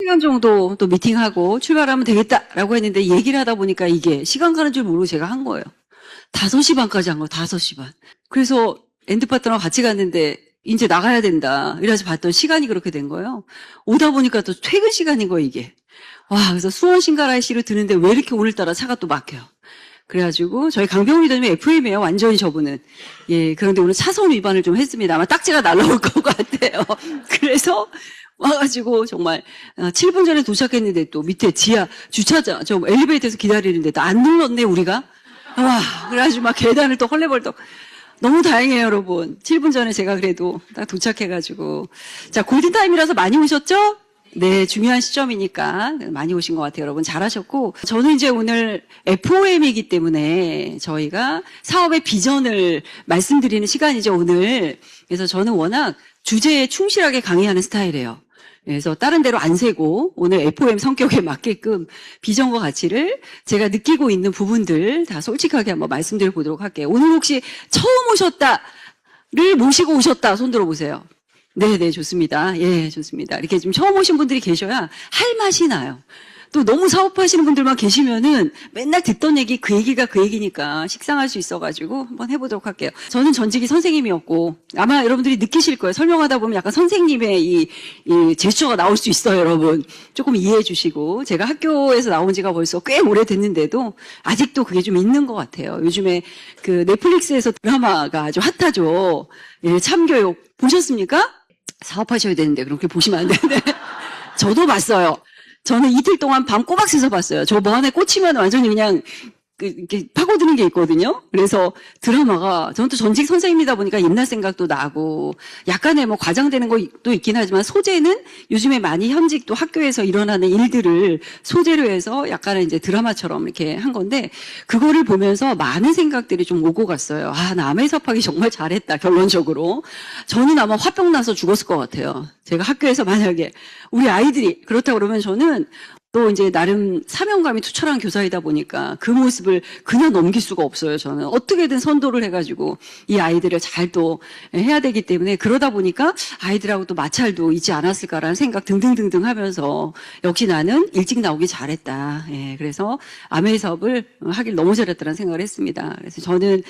시간 정도 또 미팅하고 출발하면 되겠다라고 했는데 얘기를 하다 보니까 이게 시간 가는 줄 모르고 제가 한 거예요. 5시 반까지 한 거예요. 5시 반. 그래서 엔드 파트너랑 같이 갔는데 이제 나가야 된다. 이래서 봤더니 시간이 그렇게 된 거예요. 오다 보니까 또 퇴근 시간인 거예요, 이게. 와, 그래서 수원 신가라이시로 드는데 왜 이렇게 오늘따라 차가 또 막혀요. 그래가지고 저희 강병훈 리더님의 FM이에요. 완전히 저분은. 예, 그런데 오늘 차선 위반을 좀 했습니다. 아마 딱지가 날라올 것 같아요. 그래서 와가지고 정말 7분 전에 도착했는데 또 밑에 지하 주차장 저 엘리베이터에서 기다리는데 또 안 눌렀네 우리가. 와, 그래가지고 막 계단을 또 헐레벌떡. 너무 다행이에요, 여러분. 7분 전에 제가 그래도 딱 도착해가지고. 자, 골든타임이라서 많이 오셨죠? 네, 중요한 시점이니까 많이 오신 것 같아요. 여러분 잘하셨고. 저는 이제 오늘 FOM이기 때문에 저희가 사업의 비전을 말씀드리는 시간이죠, 오늘. 그래서 저는 워낙 주제에 충실하게 강의하는 스타일이에요. 그래서 다른 데로 안 세고 오늘 FOM 성격에 맞게끔 비전과 가치를 제가 느끼고 있는 부분들 다 솔직하게 한번 말씀드려 보도록 할게요. 오늘 혹시 처음 오셨다를 모시고 오셨다 손 들어보세요. 네, 좋습니다. 예, 좋습니다. 이렇게 좀 처음 오신 분들이 계셔야 할 맛이 나요. 또 너무 사업하시는 분들만 계시면은 맨날 듣던 얘기 그 얘기가 그 얘기니까 식상할 수 있어가지고 한번 해보도록 할게요. 저는 전직이 선생님이었고 아마 여러분들이 느끼실 거예요. 설명하다 보면 약간 선생님의 이 제스처가 나올 수 있어요, 여러분. 조금 이해해 주시고 제가 학교에서 나온 지가 벌써 꽤 오래됐는데도 아직도 그게 좀 있는 것 같아요. 요즘에 그 넷플릭스에서 드라마가 아주 핫하죠. 예, 참교육 보셨습니까? 사업하셔야 되는데 그렇게 보시면 안 되는데 저도 봤어요. 저는 이틀 동안 밤 꼬박 새서 봤어요. 저 뭐 하나에 꽂히면 완전히 그냥 이렇게 파고드는 게 있거든요. 그래서 드라마가 저는 또 전직 선생님이다 보니까 옛날 생각도 나고 약간의 뭐 과장되는 것도 있긴 하지만 소재는 요즘에 많이 현직 또 학교에서 일어나는 일들을 소재로 해서 약간의 이제 드라마처럼 이렇게 한 건데 그거를 보면서 많은 생각들이 좀 오고 갔어요. 아, 나 아메 사업하기 정말 잘했다. 결론적으로 저는 아마 화병 나서 죽었을 것 같아요. 제가 학교에서 만약에 우리 아이들이 그렇다 그러면 저는 또 이제 나름 사명감이 투철한 교사이다 보니까 그 모습을 그냥 넘길 수가 없어요. 저는 어떻게든 선도를 해가지고 이 아이들을 잘 또 해야 되기 때문에 그러다 보니까 아이들하고 또 마찰도 있지 않았을까라는 생각 등등등등 하면서 역시 나는 일찍 나오기 잘했다. 예, 그래서 아메 사업을 하길 너무 잘했다는 생각을 했습니다. 그래서 저는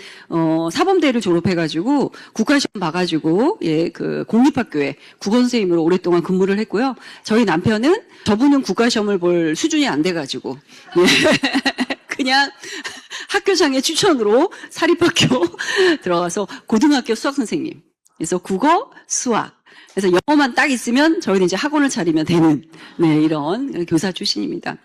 사범대를 졸업해가지고 국가시험 봐가지고 그 공립학교에 국어선생님으로 오랫동안 근무를 했고요. 저희 남편은 저분은 국가시험을 볼 수준이 안 돼가지고 그냥 학교장의 추천으로 사립학교 들어가서 고등학교 수학 선생님. 그래서 국어, 수학. 그래서 영어만 딱 있으면 저희는 이제 학원을 차리면 되는 이런 교사 출신입니다.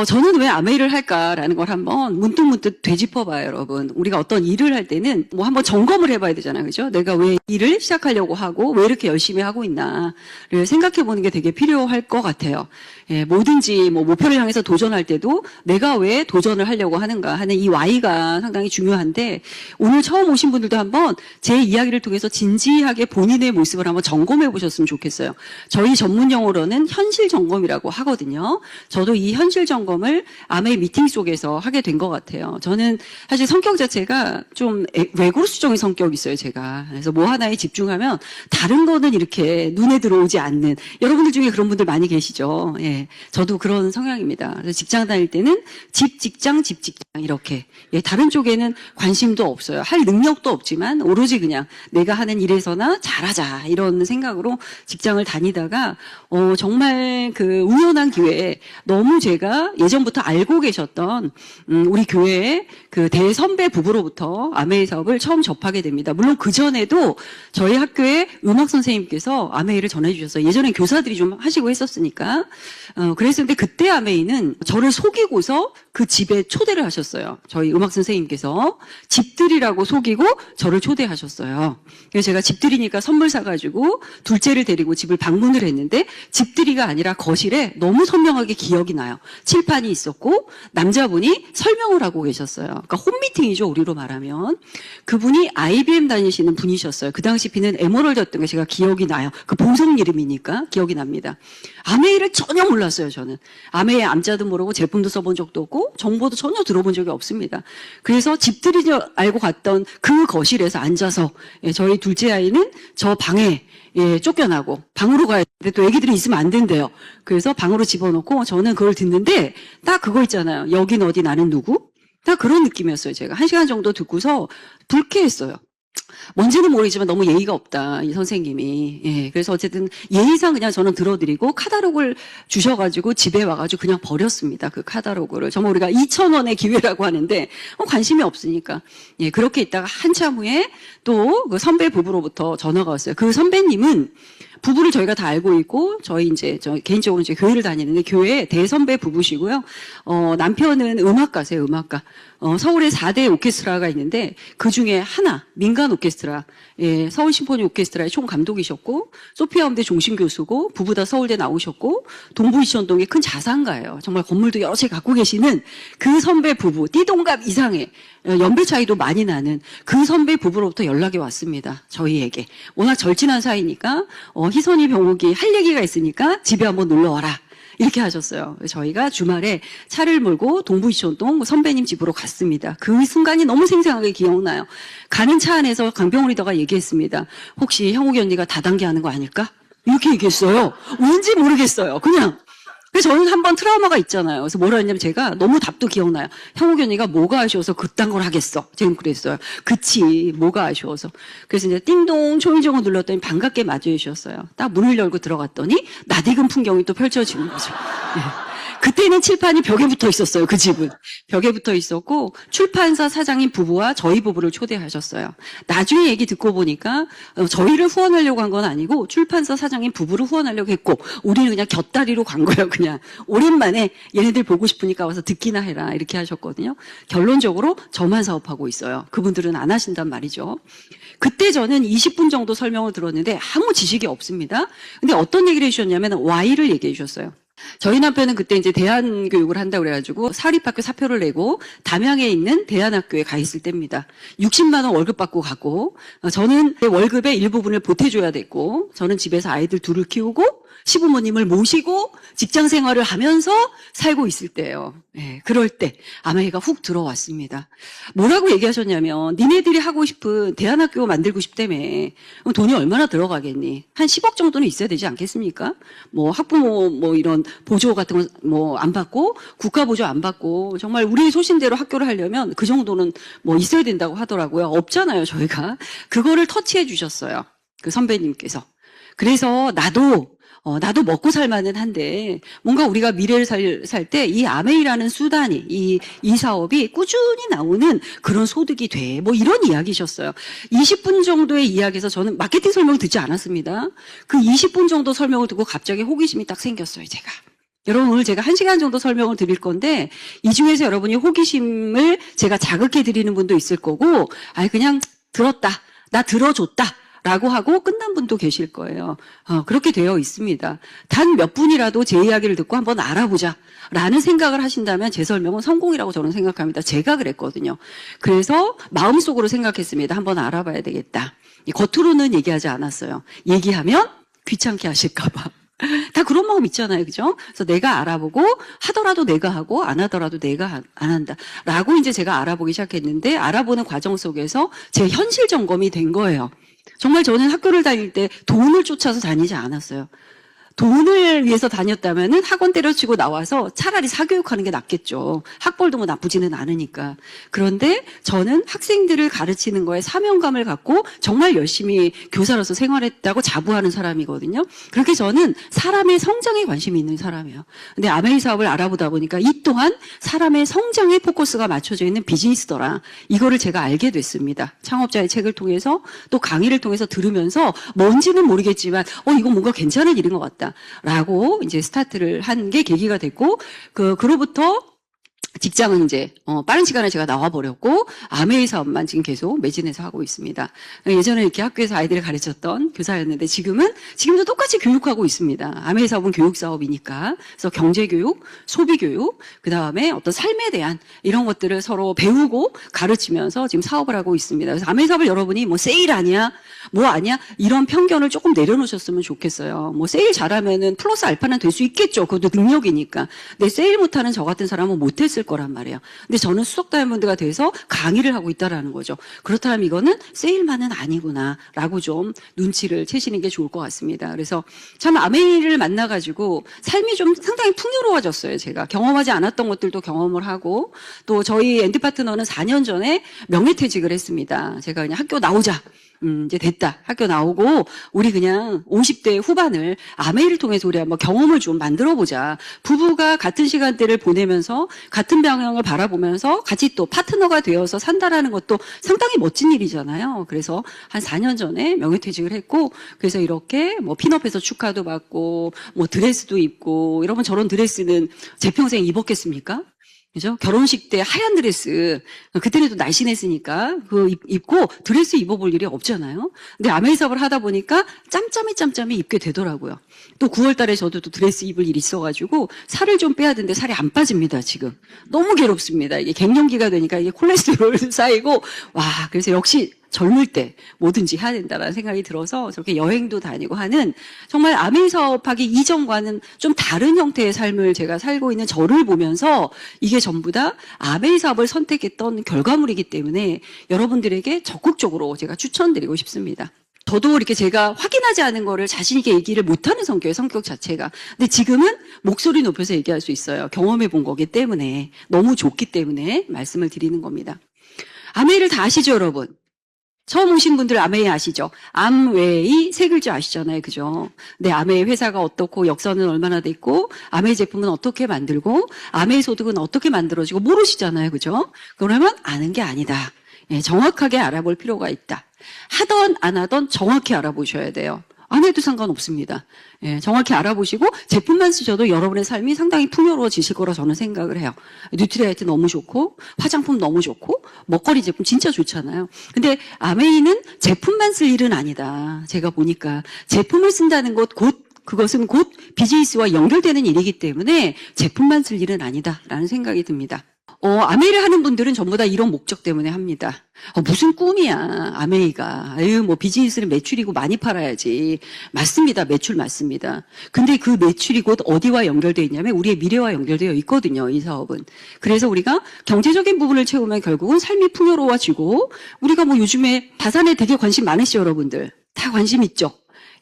저는 왜 아메이를 할까라는 걸 한번 문득문득 되짚어봐요, 여러분. 우리가 어떤 일을 할 때는 뭐 한번 점검을 해봐야 되잖아요, 그죠? 내가 왜 일을 시작하려고 하고 왜 이렇게 열심히 하고 있나를 생각해보는 게 되게 필요할 것 같아요. 예, 뭐든지 뭐 목표를 향해서 도전할 때도 내가 왜 도전을 하려고 하는가 하는 이 Y가 상당히 중요한데 오늘 처음 오신 분들도 한번 제 이야기를 통해서 진지하게 본인의 모습을 한번 점검해 보셨으면 좋겠어요. 저희 전문 용어로는 현실 점검이라고 하거든요. 저도 이 현실 점검을 아메 미팅 속에서 하게 된 것 같아요. 저는 사실 성격 자체가 좀 외골수적인 성격이 있어요, 제가. 그래서 뭐 하나에 집중하면 다른 거는 이렇게 눈에 들어오지 않는 여러분들 중에 그런 분들 많이 계시죠. 예, 저도 그런 성향입니다. 그래서 직장 다닐 때는 집, 직장 이렇게. 예, 다른 쪽에는 관심도 없어요. 할 능력도 없지만 오로지 그냥 내가 하는 일에서나 잘하자 이런 생각으로 직장을 다니다가 정말 그 우연한 기회에 너무 제가 예전부터 알고 계셨던 우리 교회의 그 대선배 부부로부터 아메이 사업을 처음 접하게 됩니다. 물론 그 전에도 저희 학교의 음악 선생님께서 아메이를 전해주셨어요. 예전에 교사들이 좀 하시고 했었으니까. 그랬는데 그때 아메이는 저를 속이고서 그 집에 초대를 하셨어요. 저희 음악 선생님께서 집들이라고 속이고 저를 초대하셨어요. 그래서 제가 집들이니까 선물 사가지고 둘째를 데리고 집을 방문을 했는데 집들이가 아니라 거실에 너무 선명하게 기억이 나요. 칠판이 있었고 남자분이 설명을 하고 계셨어요. 그러니까 홈미팅이죠, 우리로 말하면. 그분이 IBM 다니시는 분이셨어요. 그 당시 비는 에메랄드였던 게 제가 기억이 나요. 그 보석 이름이니까 기억이 납니다. 아메이를 전혀 몰랐어요, 저는. 아메이의 암자도 모르고 제품도 써본 적도 없고 없고 정보도 전혀 들어본 적이 없습니다. 그래서 집들이 알고 갔던 그 거실에서 앉아서 저희 둘째 아이는 저 방에 쫓겨나고 방으로 가야 되는데 또 애기들이 있으면 안 된대요. 그래서 방으로 집어넣고 저는 그걸 듣는데 딱 그거 있잖아요. 여긴 어디 나는 누구? 딱 그런 느낌이었어요. 제가 1시간 정도 듣고서 불쾌했어요. 뭔지는 모르지만 너무 예의가 없다, 이 선생님이. 그래서 어쨌든 예의상 그냥 저는 들어드리고 카탈로그를 주셔가지고 집에 와가지고 그냥 버렸습니다. 그 카탈로그를. 정말 우리가 2,000원의 기회라고 하는데 관심이 없으니까. 그렇게 있다가 한참 후에 또 그 선배 부부로부터 전화가 왔어요. 그 선배님은 부부를 저희가 다 알고 있고, 저 개인적으로 이제 교회를 다니는데, 교회 대선배 부부시고요. 남편은 음악가세요, 음악가. 서울에 4대 오케스트라가 있는데, 그 중에 하나, 민간 오케스트라, 서울 심포니 오케스트라의 총 감독이셨고, 소피아 음대 종신 교수고, 부부 다 서울대 나오셨고, 동부이천동의 큰 자산가예요. 정말 건물도 여러 채 갖고 계시는 그 선배 부부, 띠동갑 이상의, 연배 차이도 많이 나는 그 선배 부부로부터 연락이 왔습니다. 저희에게. 워낙 절친한 사이니까, 희선이 병욱이 할 얘기가 있으니까 집에 한번 놀러 와라. 이렇게 하셨어요. 저희가 주말에 차를 몰고 동부이천동 선배님 집으로 갔습니다. 그 순간이 너무 생생하게 기억나요. 가는 차 안에서 강병훈 리더가 얘기했습니다. 혹시 형욱이 언니가 다단계 하는 거 아닐까? 이렇게 얘기했어요. 왠지 모르겠어요. 그냥. 그래서 저는 한번 트라우마가 있잖아요. 그래서 뭐라 했냐면 제가 너무 답도 기억나요. 형욱이 언니가 뭐가 아쉬워서 그딴 걸 하겠어. 지금 그랬어요. 그치, 뭐가 아쉬워서. 그래서 이제 띵동 초인종을 눌렀더니 반갑게 맞이해 주셨어요. 딱 문을 열고 들어갔더니 낯익은 풍경이 또 펼쳐지는 거죠. 그때는 칠판이 벽에 붙어 있었어요. 그 집은. 벽에 붙어 있었고 출판사 사장님 부부와 저희 부부를 초대하셨어요. 나중에 얘기 듣고 보니까 저희를 후원하려고 한 건 아니고 출판사 사장님 부부를 후원하려고 했고 우리는 그냥 곁다리로 간 거예요. 그냥 오랜만에 얘네들 보고 싶으니까 와서 듣기나 해라 이렇게 하셨거든요. 결론적으로 저만 사업하고 있어요. 그분들은 안 하신단 말이죠. 그때 저는 20분 정도 설명을 들었는데 아무 지식이 없습니다. 근데 어떤 얘기를 해주셨냐면 Y를 얘기해 주셨어요. 저희 남편은 그때 이제 대한교육을 한다고 그래가지고 사립학교 사표를 내고 담양에 있는 대한학교에 가 있을 때입니다. 60만 원 월급 받고 가고 저는 월급의 일부분을 보태줘야 됐고 저는 집에서 아이들 둘을 키우고 시부모님을 모시고 직장 생활을 하면서 살고 있을 때예요. 그럴 때 아메이가 훅 들어왔습니다. 뭐라고 얘기하셨냐면 니네들이 하고 싶은 대안학교 만들고 싶다며. 돈이 얼마나 들어가겠니? 한 10억 정도는 있어야 되지 않겠습니까? 뭐 학부모 뭐 이런 보조 같은 거 뭐 안 받고 국가 보조 안 받고 정말 우리 소신대로 학교를 하려면 그 정도는 뭐 있어야 된다고 하더라고요. 없잖아요, 저희가. 그거를 터치해 주셨어요. 그 선배님께서. 그래서 나도 먹고 살만은 한데 뭔가 우리가 미래를 살 때 이 아메이라는 수단이 이 사업이 꾸준히 나오는 그런 소득이 돼. 뭐 이런 이야기셨어요. 20분 정도의 이야기에서 저는 마케팅 설명을 듣지 않았습니다. 그 20분 정도 설명을 듣고 갑자기 호기심이 딱 생겼어요, 제가. 여러분 오늘 제가 1시간 정도 설명을 드릴 건데 이 중에서 여러분이 호기심을 제가 자극해 드리는 분도 있을 거고 그냥 들었다. 나 들어줬다. 라고 하고 끝난 분도 계실 거예요. 그렇게 되어 있습니다. 단 몇 분이라도 제 이야기를 듣고 한번 알아보자 라는 생각을 하신다면 제 설명은 성공이라고 저는 생각합니다. 제가 그랬거든요. 그래서 마음속으로 생각했습니다. 한번 알아봐야 되겠다. 겉으로는 얘기하지 않았어요. 얘기하면 귀찮게 하실까 봐. 다 그런 마음 있잖아요. 그죠? 그래서 내가 알아보고 하더라도 내가 하고 안 하더라도 내가 안 한다. 라고 이제 제가 알아보기 시작했는데 알아보는 과정 속에서 제 현실 점검이 된 거예요. 정말 저는 학교를 다닐 때 돈을 쫓아서 다니지 않았어요. 돈을 위해서 다녔다면은 학원 때려치고 나와서 차라리 사교육하는 게 낫겠죠. 학벌도 뭐 나쁘지는 않으니까. 그런데 저는 학생들을 가르치는 거에 사명감을 갖고 정말 열심히 교사로서 생활했다고 자부하는 사람이거든요. 그렇게 저는 사람의 성장에 관심이 있는 사람이에요. 근데 아메이 사업을 알아보다 보니까 이 또한 사람의 성장에 포커스가 맞춰져 있는 비즈니스더라. 이거를 제가 알게 됐습니다. 창업자의 책을 통해서 또 강의를 통해서 들으면서 뭔지는 모르겠지만 이거 뭔가 괜찮은 일인 것 같다. 라고 이제 스타트를 한 게 계기가 됐고, 그로부터 직장은 이제 빠른 시간에 제가 나와버렸고 아메이 사업만 지금 계속 매진해서 하고 있습니다. 예전에 이렇게 학교에서 아이들을 가르쳤던 교사였는데 지금도 똑같이 교육하고 있습니다. 아메이 사업은 교육 사업이니까. 그래서 경제교육, 소비교육, 그 다음에 어떤 삶에 대한 이런 것들을 서로 배우고 가르치면서 지금 사업을 하고 있습니다. 그래서 아메이 사업을 여러분이 뭐 세일 아니야? 뭐 아니야? 이런 편견을 조금 내려놓으셨으면 좋겠어요. 뭐 세일 잘하면은 플러스 알파는 될 수 있겠죠. 그것도 능력이니까. 근데 세일 못하는 저 같은 사람은 못했을 했을 거란 말이에요. 근데 저는 수석 다이아몬드가 돼서 강의를 하고 있다라는 거죠. 그렇다면 이거는 세일만은 아니구나라고 좀 눈치를 채시는 게 좋을 것 같습니다. 그래서 참 아메이를 만나가지고 삶이 좀 상당히 풍요로워졌어요. 제가 경험하지 않았던 것들도 경험을 하고 또 저희 엔드 파트너는 4년 전에 명예퇴직을 했습니다. 제가 그냥 학교 나오자. 이제 됐다. 학교 나오고 우리 그냥 50대 후반을 아메이를 통해서 우리 한번 경험을 좀 만들어보자. 부부가 같은 시간대를 보내면서 같은 방향을 바라보면서 같이 또 파트너가 되어서 산다라는 것도 상당히 멋진 일이잖아요. 그래서 한 4년 전에 명예퇴직을 했고 그래서 이렇게 뭐 핀업해서 축하도 받고 뭐 드레스도 입고 이러면 저런 드레스는 제 평생 입었겠습니까? 그죠? 결혼식 때 하얀 드레스, 그때는 또 날씬했으니까, 입고 드레스 입어볼 일이 없잖아요? 근데 아메이 사업을 하다 보니까 짬짬이 입게 되더라고요. 또 9월 달에 저도 또 드레스 입을 일이 있어가지고, 살을 좀 빼야 되는데 살이 안 빠집니다, 지금. 너무 괴롭습니다. 이게 갱년기가 되니까 이게 콜레스테롤 쌓이고, 와, 그래서 역시 젊을 때 뭐든지 해야 된다라는 생각이 들어서 저렇게 여행도 다니고 하는 정말 아메이 사업하기 이전과는 좀 다른 형태의 삶을 제가 살고 있는 저를 보면서 이게 전부 다 아메이 사업을 선택했던 결과물이기 때문에 여러분들에게 적극적으로 제가 추천드리고 싶습니다. 저도 이렇게 제가 확인하지 않은 거를 자신 있게 얘기를 못하는 성격의 성격 자체가. 근데 지금은 목소리 높여서 얘기할 수 있어요. 경험해 본 거기 때문에 너무 좋기 때문에 말씀을 드리는 겁니다. 아메이를 다 아시죠, 여러분? 처음 오신 분들 아메이 아시죠? 암웨이 세 글자 아시잖아요. 그죠? 네, 아메이 회사가 어떻고 역사는 얼마나 됐고 아메이 제품은 어떻게 만들고 아메이 소득은 어떻게 만들어지고 모르시잖아요. 그죠? 그러면 아는 게 아니다. 예, 정확하게 알아볼 필요가 있다. 하던 안 하던 정확히 알아보셔야 돼요. 안 해도 상관없습니다. 예, 정확히 알아보시고 제품만 쓰셔도 여러분의 삶이 상당히 풍요로워지실 거라 저는 생각을 해요. 뉴트리아이트 너무 좋고 화장품 너무 좋고 먹거리 제품 진짜 좋잖아요. 근데 아메이는 제품만 쓸 일은 아니다. 제가 보니까 제품을 쓴다는 그것은 곧 비즈니스와 연결되는 일이기 때문에 제품만 쓸 일은 아니다라는 생각이 듭니다. 아메이를 하는 분들은 전부 다 이런 목적 때문에 합니다. 무슨 꿈이야, 아메이가. 아유, 뭐 비즈니스는 매출이고 많이 팔아야지. 맞습니다. 매출 맞습니다. 근데 그 매출이 곧 어디와 연결되어 있냐면 우리의 미래와 연결되어 있거든요, 이 사업은. 그래서 우리가 경제적인 부분을 채우면 결국은 삶이 풍요로워지고 우리가 뭐 요즘에 다산에 되게 관심 많으시죠, 여러분들. 다 관심 있죠?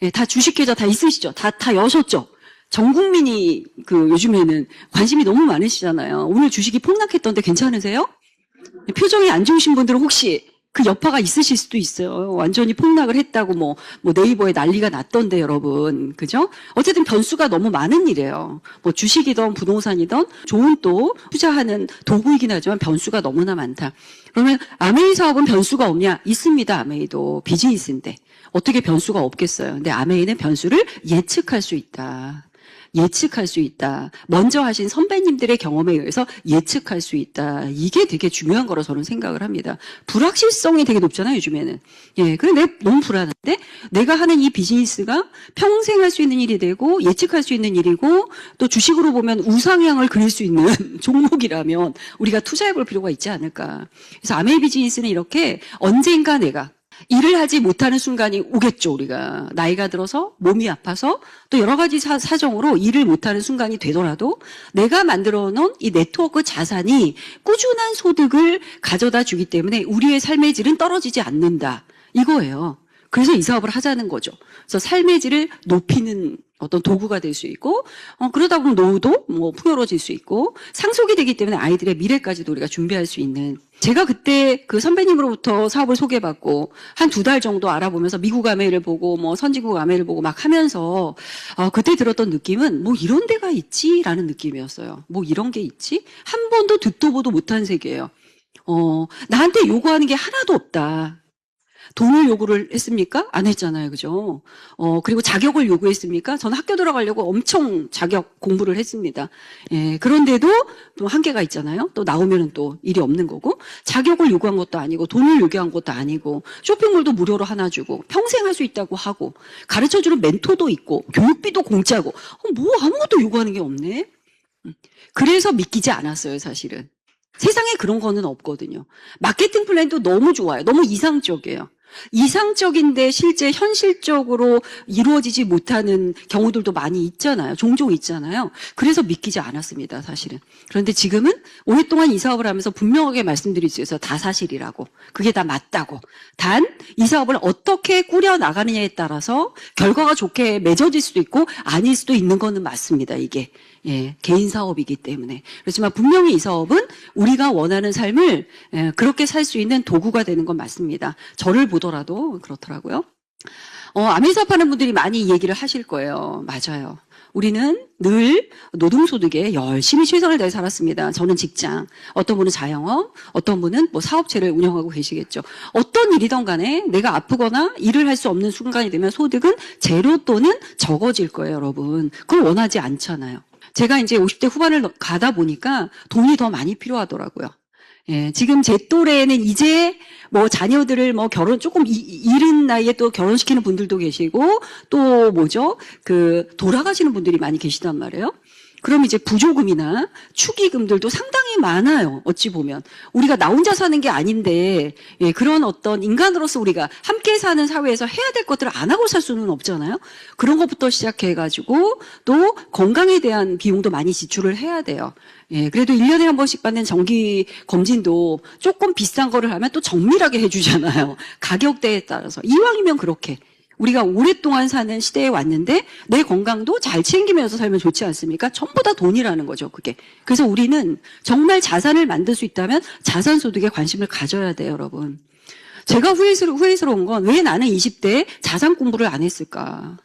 예, 다 주식 계좌 다 있으시죠? 다 여셨죠? 전 국민이 요즘에는 관심이 너무 많으시잖아요. 오늘 주식이 폭락했던데 괜찮으세요? 표정이 안 좋으신 분들은 혹시 그 여파가 있으실 수도 있어요. 완전히 폭락을 했다고 뭐 네이버에 난리가 났던데 여러분. 그죠? 어쨌든 변수가 너무 많은 일이에요. 뭐 주식이든 부동산이든 좋은 또 투자하는 도구이긴 하지만 변수가 너무나 많다. 그러면 아메이 사업은 변수가 없냐? 있습니다. 아메이도 비즈니스인데. 어떻게 변수가 없겠어요. 근데 아메이는 변수를 예측할 수 있다. 예측할 수 있다. 먼저 하신 선배님들의 경험에 의해서 예측할 수 있다. 이게 되게 중요한 거로 저는 생각을 합니다. 불확실성이 되게 높잖아요, 요즘에는. 예, 그래 내가 너무 불안한데 내가 하는 이 비즈니스가 평생 할 수 있는 일이 되고 예측할 수 있는 일이고 또 주식으로 보면 우상향을 그릴 수 있는 종목이라면 우리가 투자해 볼 필요가 있지 않을까. 그래서 아메이 비즈니스는 이렇게 언젠가 내가 일을 하지 못하는 순간이 오겠죠, 우리가. 나이가 들어서 몸이 아파서 또 여러 가지 사정으로 일을 못하는 순간이 되더라도 내가 만들어 놓은 이 네트워크 자산이 꾸준한 소득을 가져다 주기 때문에 우리의 삶의 질은 떨어지지 않는다. 이거예요. 그래서 이 사업을 하자는 거죠. 그래서 삶의 질을 높이는 어떤 도구가 될 수 있고, 그러다 보면 노후도 뭐 풍요로워질 수 있고, 상속이 되기 때문에 아이들의 미래까지도 우리가 준비할 수 있는. 제가 그때 그 선배님으로부터 사업을 소개받고, 한 2달 정도 알아보면서 미국 아메이를 보고, 뭐 선진국 아메이를 보고 막 하면서, 그때 들었던 느낌은 뭐 이런 데가 있지라는 느낌이었어요. 뭐 이런 게 있지? 한 번도 듣도 보도 못한 세계예요. 나한테 요구하는 게 하나도 없다. 돈을 요구를 했습니까? 안 했잖아요. 그죠? 그리고 자격을 요구했습니까? 저는 학교 들어가려고 엄청 자격 공부를 했습니다. 예, 그런데도 또 한계가 있잖아요. 또 나오면은 또 일이 없는 거고, 자격을 요구한 것도 아니고, 돈을 요구한 것도 아니고, 쇼핑몰도 무료로 하나 주고, 평생 할 수 있다고 하고, 가르쳐 주는 멘토도 있고, 교육비도 공짜고, 뭐 아무것도 요구하는 게 없네? 그래서 믿기지 않았어요, 사실은. 세상에 그런 거는 없거든요. 마케팅 플랜도 너무 좋아요. 너무 이상적이에요. 이상적인데 실제 현실적으로 이루어지지 못하는 경우들도 많이 있잖아요. 종종 있잖아요. 그래서 믿기지 않았습니다, 사실은. 그런데 지금은 오랫동안 이 사업을 하면서 분명하게 말씀드릴 수 있어요. 다 사실이라고. 그게 다 맞다고. 단 이 사업을 어떻게 꾸려나가느냐에 따라서 결과가 좋게 맺어질 수도 있고 아닐 수도 있는 거는 맞습니다, 이게. 예, 개인 사업이기 때문에. 그렇지만 분명히 이 사업은 우리가 원하는 삶을 그렇게 살 수 있는 도구가 되는 건 맞습니다. 저를 보더라도 그렇더라고요. 아멘 사업하는 분들이 많이 이 얘기를 하실 거예요. 맞아요. 우리는 늘 노동소득에 열심히 최선을 다해 살았습니다. 저는 직장, 어떤 분은 자영업, 어떤 분은 뭐 사업체를 운영하고 계시겠죠. 어떤 일이든 간에 내가 아프거나 일을 할 수 없는 순간이 되면 소득은 제로 또는 적어질 거예요, 여러분. 그걸 원하지 않잖아요. 제가 이제 50대 후반을 가다 보니까 돈이 더 많이 필요하더라고요. 예, 지금 제 또래에는 이제 뭐 자녀들을 뭐 결혼 조금 이른 나이에 또 결혼시키는 분들도 계시고 또 뭐죠? 돌아가시는 분들이 많이 계시단 말이에요. 그럼 이제 부조금이나 축의금들도 상당히 많아요. 어찌 보면. 우리가 나 혼자 사는 게 아닌데, 예, 그런 어떤 인간으로서 우리가 함께 사는 사회에서 해야 될 것들을 안 하고 살 수는 없잖아요. 그런 것부터 시작해가지고 또 건강에 대한 비용도 많이 지출을 해야 돼요. 예, 그래도 1년에 한 번씩 받는 정기 검진도 조금 비싼 거를 하면 또 정밀하게 해주잖아요. 가격대에 따라서. 이왕이면 그렇게. 우리가 오랫동안 사는 시대에 왔는데 내 건강도 잘 챙기면서 살면 좋지 않습니까? 전부 다 돈이라는 거죠, 그게. 그래서 우리는 정말 자산을 만들 수 있다면 자산소득에 관심을 가져야 돼요, 여러분. 제가 후회스러운 건 왜 나는 20대에 자산 공부를 안 했을까?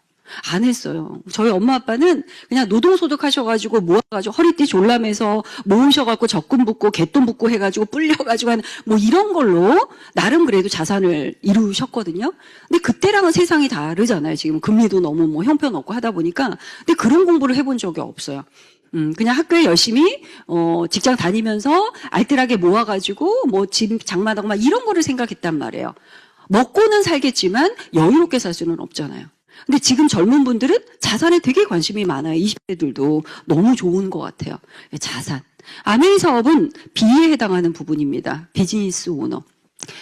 안 했어요. 저희 엄마 아빠는 그냥 노동소득 하셔가지고 모아가지고 허리띠 졸라매서 모으셔가지고 적금 붓고 개돈 붓고 해가지고 불려가지고 하는 뭐 이런 걸로 나름 그래도 자산을 이루셨거든요. 근데 그때랑은 세상이 다르잖아요. 지금 금리도 너무 뭐 형편없고 하다 보니까. 근데 그런 공부를 해본 적이 없어요. 그냥 학교에 열심히 직장 다니면서 알뜰하게 모아가지고 뭐 집 장만하고 막 이런 거를 생각했단 말이에요. 먹고는 살겠지만 여유롭게 살 수는 없잖아요. 근데 지금 젊은 분들은 자산에 되게 관심이 많아요. 20대들도 너무 좋은 것 같아요. 자산. 아메이 사업은 B에 해당하는 부분입니다. 비즈니스 오너.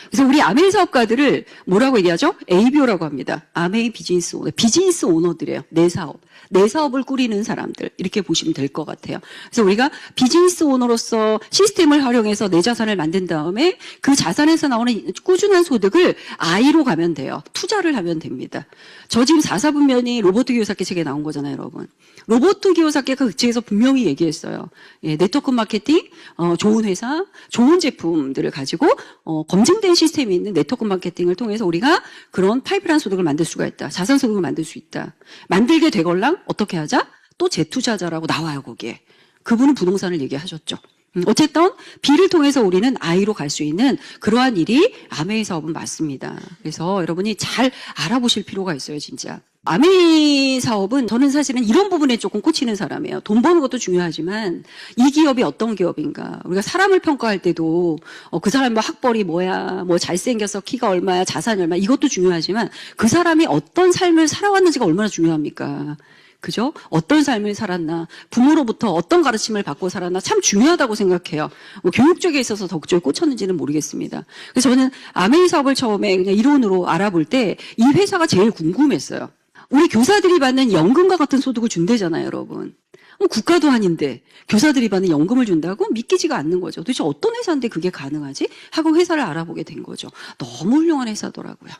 그래서 우리 아메이 사업가들을 뭐라고 얘기하죠? ABO라고 합니다. 아메이 비즈니스 오너. 비즈니스 오너들이에요. 내 사업. 내 사업을 꾸리는 사람들. 이렇게 보시면 될 것 같아요. 그래서 우리가 비즈니스 오너로서 시스템을 활용해서 내 자산을 만든 다음에 그 자산에서 나오는 꾸준한 소득을 I로 가면 돼요. 투자를 하면 됩니다. 저 지금 4사분면이 로버트 기요사키 책에 나온 거잖아요, 여러분. 로버트 기요사키가 그 책에서 분명히 얘기했어요. 예, 네트워크 마케팅, 좋은 회사, 좋은 제품들을 가지고 검증된 시스템이 있는 네트워크 마케팅을 통해서 우리가 그런 파이프라인 소득을 만들 수가 있다. 자산 소득을 만들 수 있다. 만들게 되걸랑 어떻게 하자? 또 재투자자라고 나와요, 거기에. 그분은 부동산을 얘기하셨죠. 어쨌든 B를 통해서 우리는 I로 갈 수 있는 그러한 일이 아메이 사업은 맞습니다. 그래서 여러분이 잘 알아보실 필요가 있어요, 진짜. 아메이 사업은 저는 사실은 이런 부분에 조금 꽂히는 사람이에요. 돈 버는 것도 중요하지만 이 기업이 어떤 기업인가. 우리가 사람을 평가할 때도 그 사람 뭐 학벌이 뭐야, 뭐 잘생겨서 키가 얼마야, 자산이 얼마야 이것도 중요하지만 그 사람이 어떤 삶을 살아왔는지가 얼마나 중요합니까? 그죠? 어떤 삶을 살았나, 부모로부터 어떤 가르침을 받고 살았나 참 중요하다고 생각해요. 뭐 교육 쪽에 있어서 더 그쪽에 꽂혔는지는 모르겠습니다. 그래서 저는 아메이 사업을 처음에 그냥 이론으로 알아볼 때 이 회사가 제일 궁금했어요. 우리 교사들이 받는 연금과 같은 소득을 준대잖아요, 여러분. 국가도 아닌데 교사들이 받는 연금을 준다고 믿기지가 않는 거죠. 도대체 어떤 회사인데 그게 가능하지? 하고 회사를 알아보게 된 거죠. 너무 훌륭한 회사더라고요.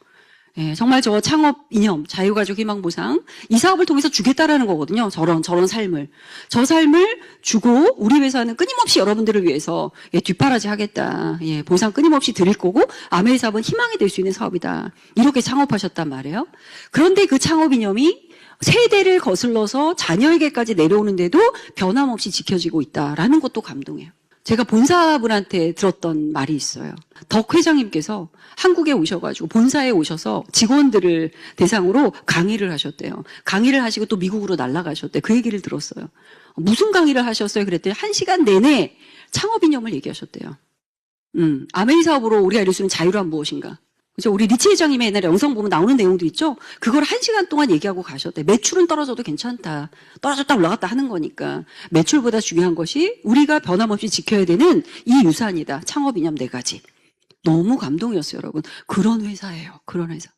예, 정말 저 창업 이념, 자유가족 희망보상 이 사업을 통해서 주겠다라는 거거든요. 저런 삶을. 저 삶을 주고 우리 회사는 끊임없이 여러분들을 위해서 뒷바라지 하겠다. 예, 보상 끊임없이 드릴 거고 아메이 사업은 희망이 될 수 있는 사업이다. 이렇게 창업하셨단 말이에요. 그런데 그 창업 이념이 세대를 거슬러서 자녀에게까지 내려오는데도 변함없이 지켜지고 있다라는 것도 감동해요. 제가 본사분한테 들었던 말이 있어요. 덕 회장님께서 한국에 오셔가지고 본사에 오셔서 직원들을 대상으로 강의를 하셨대요. 강의를 하시고 또 미국으로 날아가셨대. 그 얘기를 들었어요. 무슨 강의를 하셨어요? 그랬더니 1시간 내내 창업 이념을 얘기하셨대요. 아메이 사업으로 우리가 이룰 수 있는 자유란 무엇인가? 그죠? 우리 리치 회장님의 옛날에 영상 보면 나오는 내용도 있죠? 그걸 1시간 동안 얘기하고 가셨대. 매출은 떨어져도 괜찮다. 떨어졌다 올라갔다 하는 거니까. 매출보다 중요한 것이 우리가 변함없이 지켜야 되는 이 유산이다. 창업 이념 4가지. 너무 감동이었어요, 여러분. 그런 회사예요. 그런 회사.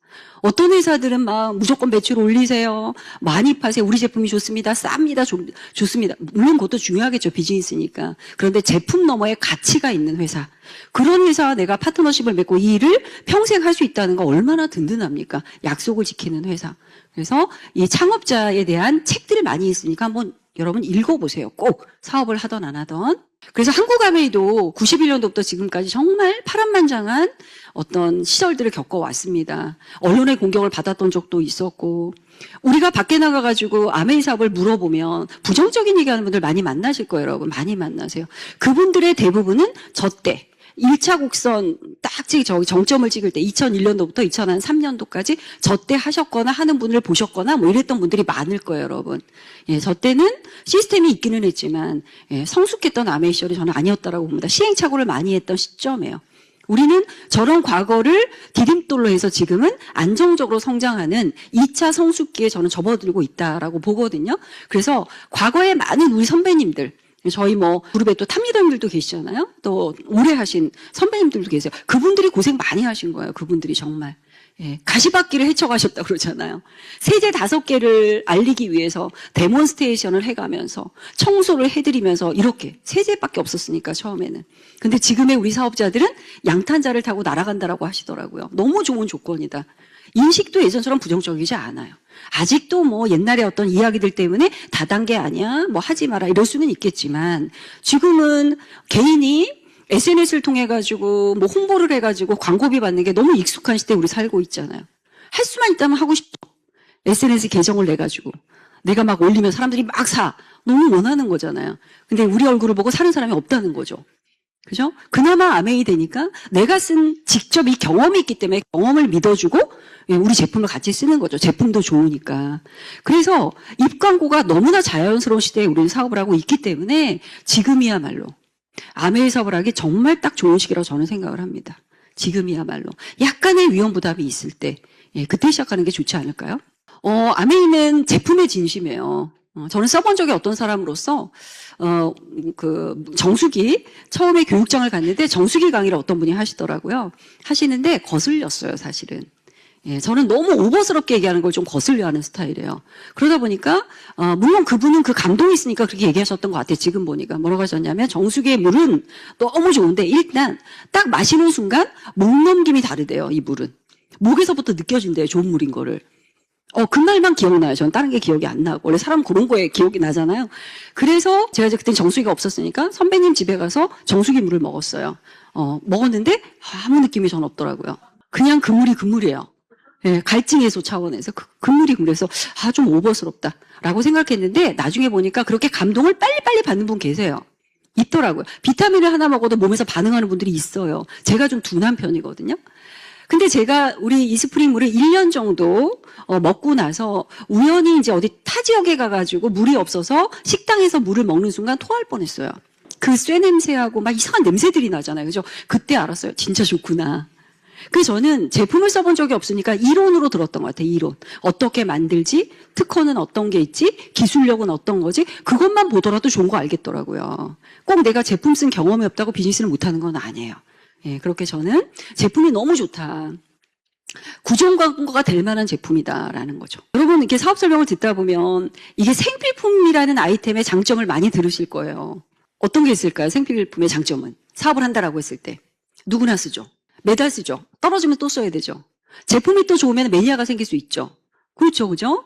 어떤 회사들은 막 무조건 매출 올리세요. 많이 파세요. 우리 제품이 좋습니다. 쌉니다. 좋습니다. 물론 그것도 중요하겠죠. 비즈니스니까. 그런데 제품 너머에 가치가 있는 회사. 그런 회사와 내가 파트너십을 맺고 이 일을 평생 할 수 있다는 거 얼마나 든든합니까? 약속을 지키는 회사. 그래서 이 창업자에 대한 책들이 많이 있으니까 한번 여러분 읽어보세요. 꼭 사업을 하던 안 하던. 그래서 한국아메이도 91년도부터 지금까지 정말 파란만장한 어떤 시절들을 겪어왔습니다. 언론의 공격을 받았던 적도 있었고, 우리가 밖에 나가가지고 아메이 사업을 물어보면 부정적인 얘기하는 분들 많이 만나실 거예요, 여러분. 많이 만나세요. 그분들의 대부분은 저 때 1차 곡선 딱 정점을 찍을 때 2001년도부터 2003년도까지 저 때 하셨거나 하는 분을 보셨거나 뭐 이랬던 분들이 많을 거예요, 여러분. 예, 저 때는 시스템이 있기는 했지만 성숙했던 아메이 시절이 저는 아니었다라고 봅니다. 시행착오를 많이 했던 시점이에요. 우리는 저런 과거를 디딤돌로 해서 지금은 안정적으로 성장하는 2차 성숙기에 저는 접어들고 있다라고 보거든요. 그래서 과거에 많은 우리 선배님들, 저희 뭐 그룹에 또 탑리더님들도 계시잖아요. 또 오래 하신 선배님들도 계세요. 그분들이 고생 많이 하신 거예요. 그분들이 정말. 예, 가시밭길을 헤쳐가셨다고 그러잖아요. 세제 5개를 알리기 위해서 데몬스트레이션을 해가면서 청소를 해드리면서 이렇게 세제밖에 없었으니까 처음에는. 근데 지금의 우리 사업자들은 양탄자를 타고 날아간다라고 하시더라고요. 너무 좋은 조건이다. 인식도 예전처럼 부정적이지 않아요. 아직도 뭐 옛날에 어떤 이야기들 때문에 다단계 아니야, 뭐 하지 마라 이럴 수는 있겠지만 지금은 개인이 SNS를 통해 가지고 뭐 홍보를 해 가지고 광고비 받는 게 너무 익숙한 시대에 우리 살고 있잖아요. 할 수만 있다면 하고 싶죠. SNS 계정을 내 가지고 내가 막 올리면 사람들이 막 사. 너무 원하는 거잖아요. 근데 우리 얼굴을 보고 사는 사람이 없다는 거죠. 그죠? 그나마 아메이 되니까 내가 쓴 직접 이 경험이 있기 때문에 경험을 믿어주고 우리 제품을 같이 쓰는 거죠. 제품도 좋으니까. 그래서 입광고가 너무나 자연스러운 시대에 우리는 사업을 하고 있기 때문에 지금이야말로 아메이 사업을 하기 정말 딱 좋은 시기라고 저는 생각을 합니다. 지금이야말로. 약간의 위험 부담이 있을 때, 그때 시작하는 게 좋지 않을까요? 아메이는 제품의 진심이에요. 저는 써본 적이 어떤 사람으로서, 정수기, 처음에 교육장을 갔는데 정수기 강의를 어떤 분이 하시더라고요. 하시는데 거슬렸어요, 사실은. 예, 저는 너무 오버스럽게 얘기하는 걸 좀 거슬려 하는 스타일이에요. 그러다 보니까, 물론 그분은 그 감동이 있으니까 그렇게 얘기하셨던 것 같아요. 지금 보니까. 뭐라고 하셨냐면, 정수기의 물은 너무 좋은데, 일단, 딱 마시는 순간, 목 넘김이 다르대요, 이 물은. 목에서부터 느껴진대요, 좋은 물인 거를. 그 말만 기억나요. 저는 다른 게 기억이 안 나고. 원래 사람 그런 거에 기억이 나잖아요. 그래서 제가 이제 그땐 정수기가 없었으니까 선배님 집에 가서 정수기 물을 먹었어요. 먹었는데 아무 느낌이 전 없더라고요. 그냥 그 물이 그 물이에요. 예, 갈증 해소 차원에서 그 물이 그래서 좀 오버스럽다라고 생각했는데 나중에 보니까 그렇게 감동을 빨리빨리 받는 분 계세요. 있더라고요. 비타민을 하나 먹어도 몸에서 반응하는 분들이 있어요. 제가 좀 둔한 편이거든요. 근데 제가 우리 이스프링 물을 1년 정도 먹고 나서 우연히 이제 어디 타 지역에 가가지고 물이 없어서 식당에서 물을 먹는 순간 토할 뻔했어요. 그 쇠 냄새하고 막 이상한 냄새들이 나잖아요. 그죠? 그때 알았어요. 진짜 좋구나. 그래서 저는 제품을 써본 적이 없으니까 이론으로 들었던 것 같아요. 이론. 어떻게 만들지? 특허는 어떤 게 있지? 기술력은 어떤 거지? 그것만 보더라도 좋은 거 알겠더라고요. 꼭 내가 제품 쓴 경험이 없다고 비즈니스를 못하는 건 아니에요. 예, 그렇게 저는 제품이 너무 좋다. 구종광고가 될 만한 제품이다라는 거죠. 여러분 이렇게 사업 설명을 듣다 보면 이게 생필품이라는 아이템의 장점을 많이 들으실 거예요. 어떤 게 있을까요? 생필품의 장점은. 사업을 한다라고 했을 때. 누구나 쓰죠. 매달 쓰죠. 떨어지면 또 써야 되죠. 제품이 또 좋으면 매니아가 생길 수 있죠. 그렇죠, 그죠?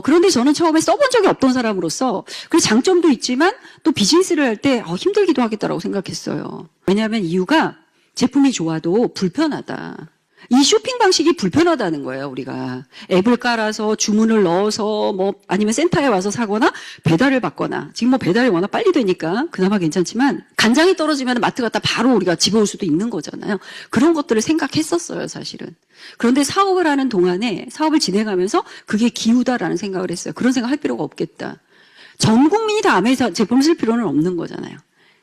그런데 저는 처음에 써본 적이 없던 사람으로서 그 장점도 있지만 또 비즈니스를 할 때 힘들기도 하겠다라고 생각했어요. 왜냐하면 이유가 제품이 좋아도 불편하다. 이 쇼핑 방식이 불편하다는 거예요, 우리가. 앱을 깔아서 주문을 넣어서 뭐 아니면 센터에 와서 사거나 배달을 받거나. 지금 뭐 배달이 워낙 빨리 되니까 그나마 괜찮지만 간장이 떨어지면 마트 갔다 바로 우리가 집에 올 수도 있는 거잖아요. 그런 것들을 생각했었어요, 사실은. 그런데 사업을 하는 동안에 사업을 진행하면서 그게 기우다라는 생각을 했어요. 그런 생각 할 필요가 없겠다. 전 국민이 다 아메이 제품을 쓸 필요는 없는 거잖아요.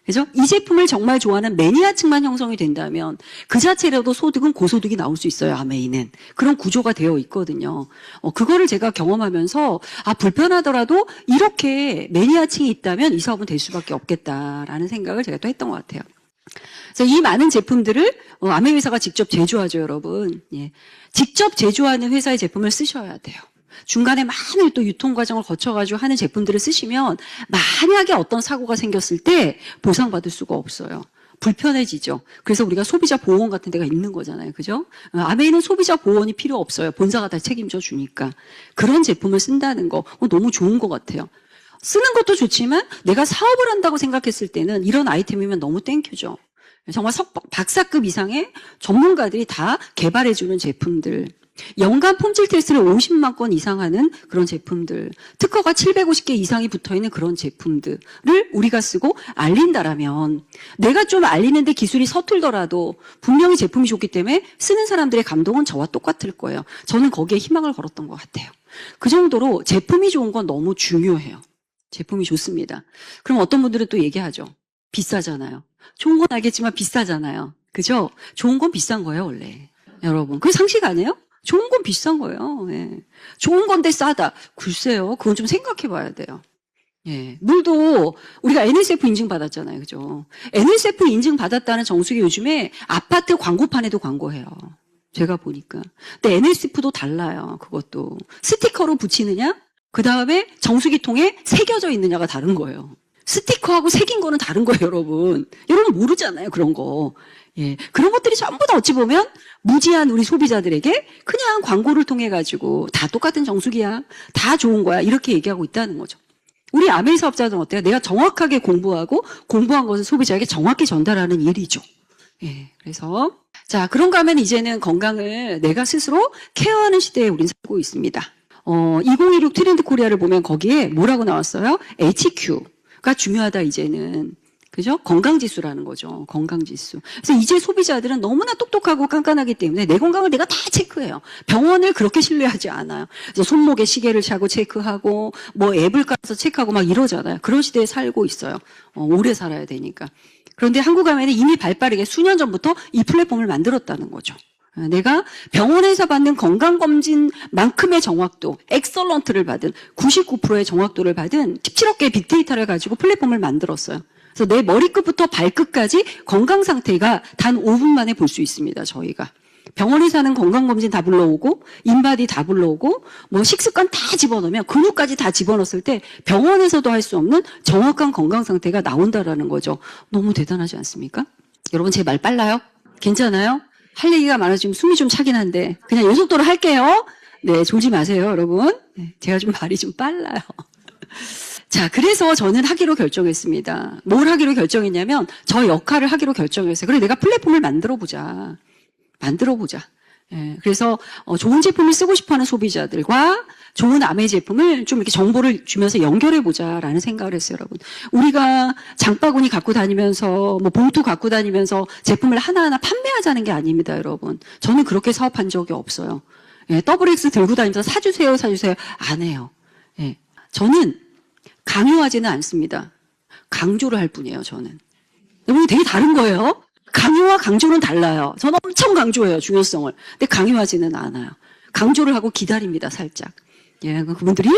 그죠? 이 제품을 정말 좋아하는 매니아층만 형성이 된다면 그 자체로도 소득은 고소득이 나올 수 있어요, 아메이는. 그런 구조가 되어 있거든요. 그거를 제가 경험하면서 불편하더라도 이렇게 매니아층이 있다면 이 사업은 될 수밖에 없겠다라는 생각을 제가 또 했던 것 같아요. 그래서 이 많은 제품들을 아메 회사가 직접 제조하죠, 여러분. 예. 직접 제조하는 회사의 제품을 쓰셔야 돼요. 중간에 많은 또 유통 과정을 거쳐가지고 하는 제품들을 쓰시면 만약에 어떤 사고가 생겼을 때 보상받을 수가 없어요. 불편해지죠. 그래서 우리가 소비자 보호원 같은 데가 있는 거잖아요. 그죠? 아메이는 소비자 보호원이 필요 없어요. 본사가 다 책임져 주니까. 그런 제품을 쓴다는 거 너무 좋은 것 같아요. 쓰는 것도 좋지만 내가 사업을 한다고 생각했을 때는 이런 아이템이면 너무 땡큐죠. 정말 박사급 이상의 전문가들이 다 개발해주는 제품들. 연간 품질 테스트를 50만 건 이상 하는 그런 제품들. 특허가 750개 이상이 붙어있는 그런 제품들을 우리가 쓰고 알린다라면 내가 좀 알리는데 기술이 서툴더라도 분명히 제품이 좋기 때문에 쓰는 사람들의 감동은 저와 똑같을 거예요. 저는 거기에 희망을 걸었던 것 같아요. 그 정도로 제품이 좋은 건 너무 중요해요. 제품이 좋습니다. 그럼 어떤 분들은 또 얘기하죠. 비싸잖아요. 좋은 건 알겠지만 비싸잖아요. 그죠? 좋은 건 비싼 거예요, 원래. 여러분. 그게 상식 아니에요? 좋은 건 비싼 거예요. 예. 좋은 건데 싸다. 글쎄요. 그건 좀 생각해 봐야 돼요. 예. 물도 우리가 NSF 인증 받았잖아요. 그죠? NSF 인증 받았다는 정수기 요즘에 아파트 광고판에도 광고해요. 제가 보니까. 근데 NSF도 달라요. 그것도. 스티커로 붙이느냐? 그 다음에 정수기통에 새겨져 있느냐가 다른 거예요. 스티커하고 새긴 거는 다른 거예요, 여러분. 여러분 모르잖아요, 그런 거. 예. 그런 것들이 전부 다 어찌 보면 무지한 우리 소비자들에게 그냥 광고를 통해 가지고 다 똑같은 정수기야. 다 좋은 거야. 이렇게 얘기하고 있다는 거죠. 우리 아메이 사업자들은 어때요? 내가 정확하게 공부하고 공부한 것을 소비자에게 정확히 전달하는 일이죠. 예. 그래서 자, 그런가 하면 이제는 건강을 내가 스스로 케어하는 시대에 우린 살고 있습니다. 2016 트렌드 코리아를 보면 거기에 뭐라고 나왔어요? HQ가 중요하다, 이제는. 그죠? 건강지수라는 거죠. 건강지수. 그래서 이제 소비자들은 너무나 똑똑하고 깐깐하기 때문에 내 건강을 내가 다 체크해요. 병원을 그렇게 신뢰하지 않아요. 그래서 손목에 시계를 차고 체크하고, 뭐 앱을 깔아서 체크하고 막 이러잖아요. 그런 시대에 살고 있어요. 오래 살아야 되니까. 그런데 한국 가면은 이미 발빠르게 수년 전부터 이 플랫폼을 만들었다는 거죠. 내가 병원에서 받는 건강검진만큼의 정확도, 엑설런트를 받은 99%의 정확도를 받은 17억 개의 빅데이터를 가지고 플랫폼을 만들었어요. 그래서 내 머리끝부터 발끝까지 건강 상태가 단 5분 만에 볼 수 있습니다, 저희가. 병원에서 하는 건강검진 다 불러오고, 인바디 다 불러오고, 뭐 식습관 다 집어넣으면, 근육까지 다 집어넣었을 때 병원에서도 할 수 없는 정확한 건강 상태가 나온다라는 거죠. 너무 대단하지 않습니까? 여러분, 제 말 빨라요? 괜찮아요? 할 얘기가 많아지면 숨이 좀 차긴 한데 그냥 이 속도로 할게요. 네, 졸지 마세요, 여러분. 네, 제가 좀 말이 좀 빨라요. 자, 그래서 저는 하기로 결정했습니다. 뭘 하기로 결정했냐면 저 역할을 하기로 결정했어요. 그래, 내가 플랫폼을 만들어보자. 예, 그래서 좋은 제품을 쓰고 싶어하는 소비자들과 좋은 아메 제품을 좀 이렇게 정보를 주면서 연결해보자라는 생각을 했어요, 여러분. 우리가 장바구니 갖고 다니면서 뭐 봉투 갖고 다니면서 제품을 하나하나 판매하자는 게 아닙니다, 여러분. 저는 그렇게 사업한 적이 없어요. 예, WX 들고 다니면서 사주세요 안 해요. 예, 저는 강요하지는 않습니다. 강조를 할 뿐이에요, 저는. 여러분, 되게 다른 거예요. 강요와 강조는 달라요. 저는 엄청 강조해요, 중요성을. 근데 강요하지는 않아요. 강조를 하고 기다립니다, 살짝. 예, 그분들이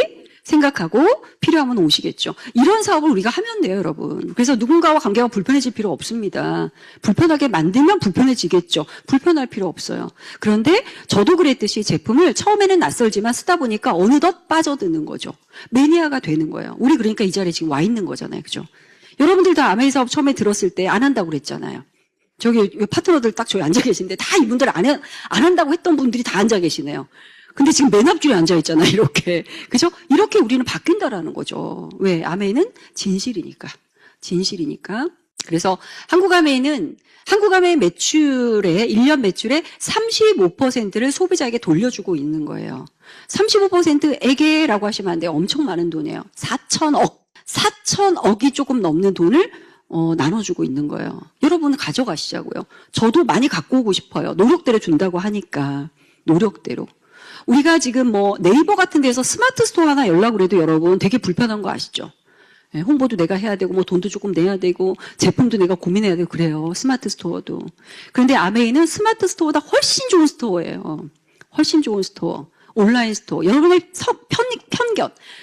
생각하고 필요하면 오시겠죠. 이런 사업을 우리가 하면 돼요, 여러분. 그래서 누군가와 관계가 불편해질 필요 없습니다. 불편하게 만들면 불편해지겠죠. 불편할 필요 없어요. 그런데 저도 그랬듯이 제품을 처음에는 낯설지만 쓰다 보니까 어느덧 빠져드는 거죠. 매니아가 되는 거예요. 우리 그러니까 이 자리에 지금 와 있는 거잖아요, 그죠? 여러분들 다 아메이 사업 처음에 들었을 때 안 한다고 그랬잖아요. 저기 파트너들 딱 저기 앉아 계신데 다 이분들 안 한다고 했던 분들이 다 앉아 계시네요. 근데 지금 맨 앞줄에 앉아 있잖아요, 이렇게. 그죠? 이렇게 우리는 바뀐다라는 거죠. 왜? 아메이는 진실이니까. 그래서 한국 아메이 매출의, 1년 매출의 35%를 소비자에게 돌려주고 있는 거예요. 35%에게라고 하시면 안 돼요. 엄청 많은 돈이에요. 4천억이 조금 넘는 돈을 나눠주고 있는 거예요. 여러분 가져가시자고요. 저도 많이 갖고 오고 싶어요. 노력대로 준다고 하니까. 노력대로. 우리가 지금 뭐 네이버 같은 데서 스마트 스토어 하나 연락을 해도 여러분 되게 불편한 거 아시죠? 예, 홍보도 내가 해야 되고 뭐 돈도 조금 내야 되고 제품도 내가 고민해야 되고 그래요. 스마트 스토어도. 그런데 아메이는 스마트 스토어보다 훨씬 좋은 스토어예요. 훨씬 좋은 스토어. 온라인 스토어. 여러분의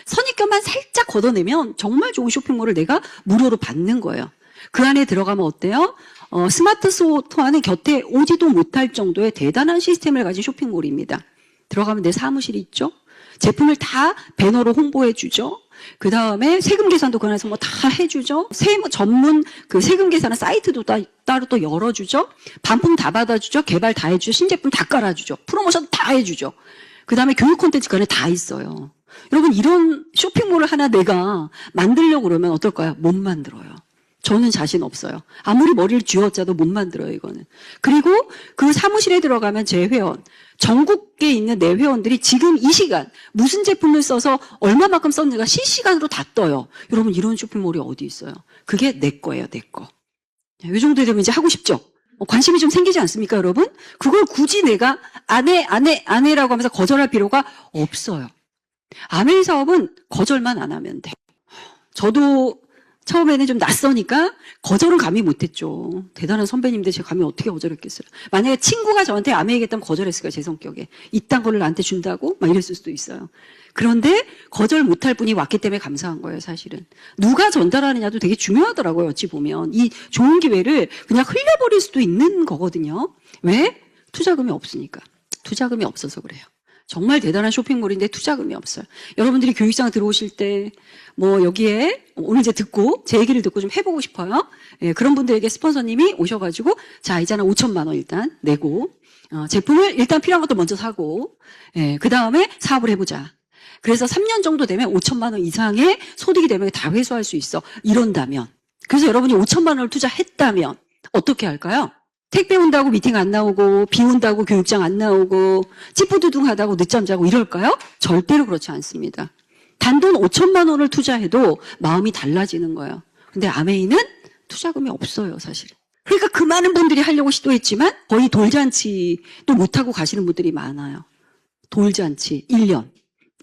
선입견만 살짝 걷어내면 정말 좋은 쇼핑몰을 내가 무료로 받는 거예요. 그 안에 들어가면 어때요? 스마트 스토어는 곁에 오지도 못할 정도의 대단한 시스템을 가진 쇼핑몰입니다. 들어가면 내 사무실이 있죠. 제품을 다 배너로 홍보해주죠. 그 다음에 세금 계산도 그 안에서 뭐 다 해주죠. 세무 전문 그 세금 계산은 사이트도 따로 또 열어주죠. 반품 다 받아주죠. 개발 다 해주죠. 신제품 다 깔아주죠. 프로모션 다 해주죠. 그 다음에 교육 콘텐츠 그 안에 다 있어요. 여러분 이런 쇼핑몰을 하나 내가 만들려고 그러면 어떨까요? 못 만들어요. 저는 자신 없어요. 아무리 머리를 쥐어짜도 못 만들어요, 이거는. 그리고 그 사무실에 들어가면 제 회원, 전국에 있는 내 회원들이 지금 이 시간 무슨 제품을 써서 얼마만큼 썼는지가 실시간으로 다 떠요. 여러분 이런 쇼핑몰이 어디 있어요? 그게 내 거예요, 내 거. 이 정도 되면 이제 하고 싶죠? 관심이 좀 생기지 않습니까, 여러분? 그걸 굳이 내가 안 해라고 하면서 거절할 필요가 없어요. 아메이 사업은 거절만 안 하면 돼. 저도 처음에는 좀 낯서니까 거절은 감히 못했죠. 대단한 선배님들 제가 감히 어떻게 거절했겠어요. 만약에 친구가 저한테 아메 얘기했다면 거절했을까요, 제 성격에. 이딴 거를 나한테 준다고? 막 이랬을 수도 있어요. 그런데 거절 못할 분이 왔기 때문에 감사한 거예요, 사실은. 누가 전달하느냐도 되게 중요하더라고요, 어찌 보면. 이 좋은 기회를 그냥 흘려버릴 수도 있는 거거든요. 왜? 투자금이 없으니까. 투자금이 없어서 그래요. 정말 대단한 쇼핑몰인데 투자금이 없어요. 여러분들이 교육장 들어오실 때 뭐 여기에 오늘 이제 듣고 제 얘기를 듣고 좀 해보고 싶어요. 예, 그런 분들에게 스폰서님이 오셔가지고 자 이제는 5천만 원 일단 내고 제품을 일단 필요한 것도 먼저 사고 그 다음에 사업을 해보자. 그래서 3년 정도 되면 5천만 원 이상의 소득이 되면 다 회수할 수 있어. 이런다면. 그래서 여러분이 5천만 원을 투자했다면 어떻게 할까요? 택배 온다고 미팅 안 나오고 비 온다고 교육장 안 나오고 찌뿌두둥하다고 늦잠 자고 이럴까요? 절대로 그렇지 않습니다. 단돈 5천만 원을 투자해도 마음이 달라지는 거예요. 근데 아메이는 투자금이 없어요, 사실. 그러니까 그 많은 분들이 하려고 시도했지만 거의 돌잔치도 못하고 가시는 분들이 많아요. 돌잔치 1년.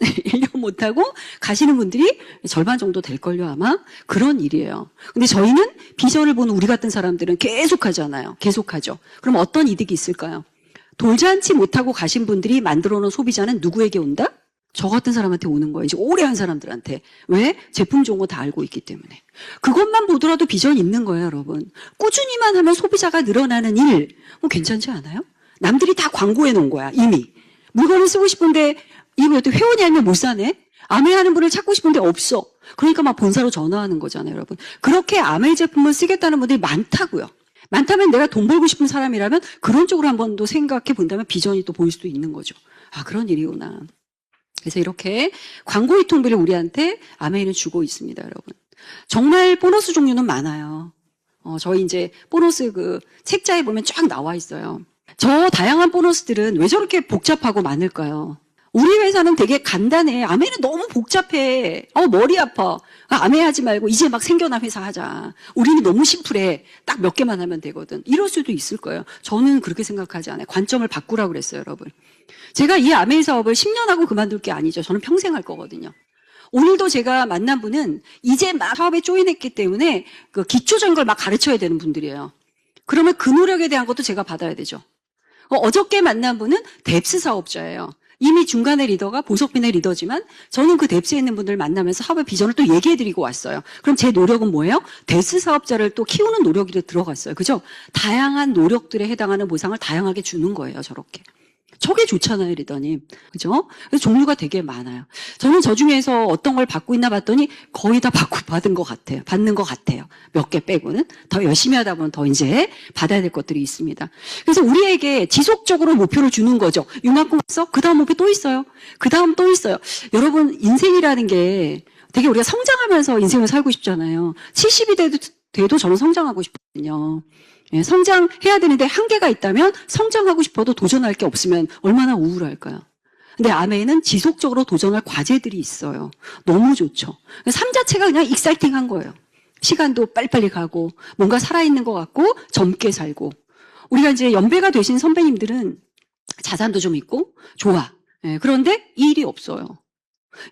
1년 못하고 가시는 분들이 절반 정도 될걸요, 아마. 그런 일이에요. 근데 저희는 비전을 보는 우리 같은 사람들은 계속 하잖아요. 계속 하죠. 그럼 어떤 이득이 있을까요? 돌잔치 못하고 가신 분들이 만들어 놓은 소비자는 누구에게 온다? 저 같은 사람한테 오는 거예요. 이제 오래 한 사람들한테. 왜? 제품 좋은 거 다 알고 있기 때문에. 그것만 보더라도 비전이 있는 거예요, 여러분. 꾸준히만 하면 소비자가 늘어나는 일, 뭐 괜찮지 않아요? 남들이 다 광고해 놓은 거야, 이미. 물건을 쓰고 싶은데 이거 회원이 아니면 못 사네? 아메 하는 분을 찾고 싶은데 없어. 그러니까 막 본사로 전화하는 거잖아요, 여러분. 그렇게 아메 제품을 쓰겠다는 분들이 많다고요. 많다면 내가 돈 벌고 싶은 사람이라면 그런 쪽으로 한번 더 생각해 본다면 비전이 또 보일 수도 있는 거죠. 아, 그런 일이구나. 그래서 이렇게 광고 유통비를 우리한테 아메이는 주고 있습니다, 여러분. 정말 보너스 종류는 많아요. 저희 이제 보너스 그 책자에 보면 쫙 나와 있어요. 저 다양한 보너스들은 왜 저렇게 복잡하고 많을까요? 우리 회사는 되게 간단해. 아메는 너무 복잡해. 머리 아파. 아메 하지 말고 이제 막 생겨난 회사 하자. 우리는 너무 심플해. 딱 몇 개만 하면 되거든. 이럴 수도 있을 거예요. 저는 그렇게 생각하지 않아요. 관점을 바꾸라고 그랬어요, 여러분. 제가 이 아메 사업을 10년 하고 그만둘 게 아니죠. 저는 평생 할 거거든요. 오늘도 제가 만난 분은 이제 막 사업에 조인했기 때문에 그 기초적인 걸 막 가르쳐야 되는 분들이에요. 그러면 그 노력에 대한 것도 제가 받아야 되죠. 어저께 만난 분은 뎁스 사업자예요. 이미 중간의 리더가 보석빈의 리더지만 저는 그 뎁스에 있는 분들을 만나면서 사업의 비전을 또 얘기해드리고 왔어요. 그럼 제 노력은 뭐예요? 뎁스 사업자를 또 키우는 노력이 들어갔어요. 그죠? 다양한 노력들에 해당하는 보상을 다양하게 주는 거예요. 저렇게. 저게 좋잖아요, 리더님. 그죠? 그래서 종류가 되게 많아요. 저는 저 중에서 어떤 걸 받고 있나 봤더니 거의 다 받는 것 같아요. 받는 것 같아요. 몇 개 빼고는. 더 열심히 하다 보면 더 이제 받아야 될 것들이 있습니다. 그래서 우리에게 지속적으로 목표를 주는 거죠. 이만큼 했어? 그 다음 목표 또 있어요. 그 다음 또 있어요. 여러분, 인생이라는 게 되게 우리가 성장하면서 인생을 살고 싶잖아요. 70이 돼도 저는 성장하고 싶거든요. 예, 성장해야 되는데 한계가 있다면 성장하고 싶어도 도전할 게 없으면 얼마나 우울할까요? 근데 아메이는 지속적으로 도전할 과제들이 있어요. 너무 좋죠. 삶 자체가 그냥 익사이팅한 거예요. 시간도 빨리빨리 가고 뭔가 살아있는 것 같고 젊게 살고. 우리가 이제 연배가 되신 선배님들은 자산도 좀 있고 좋아. 예, 그런데 일이 없어요.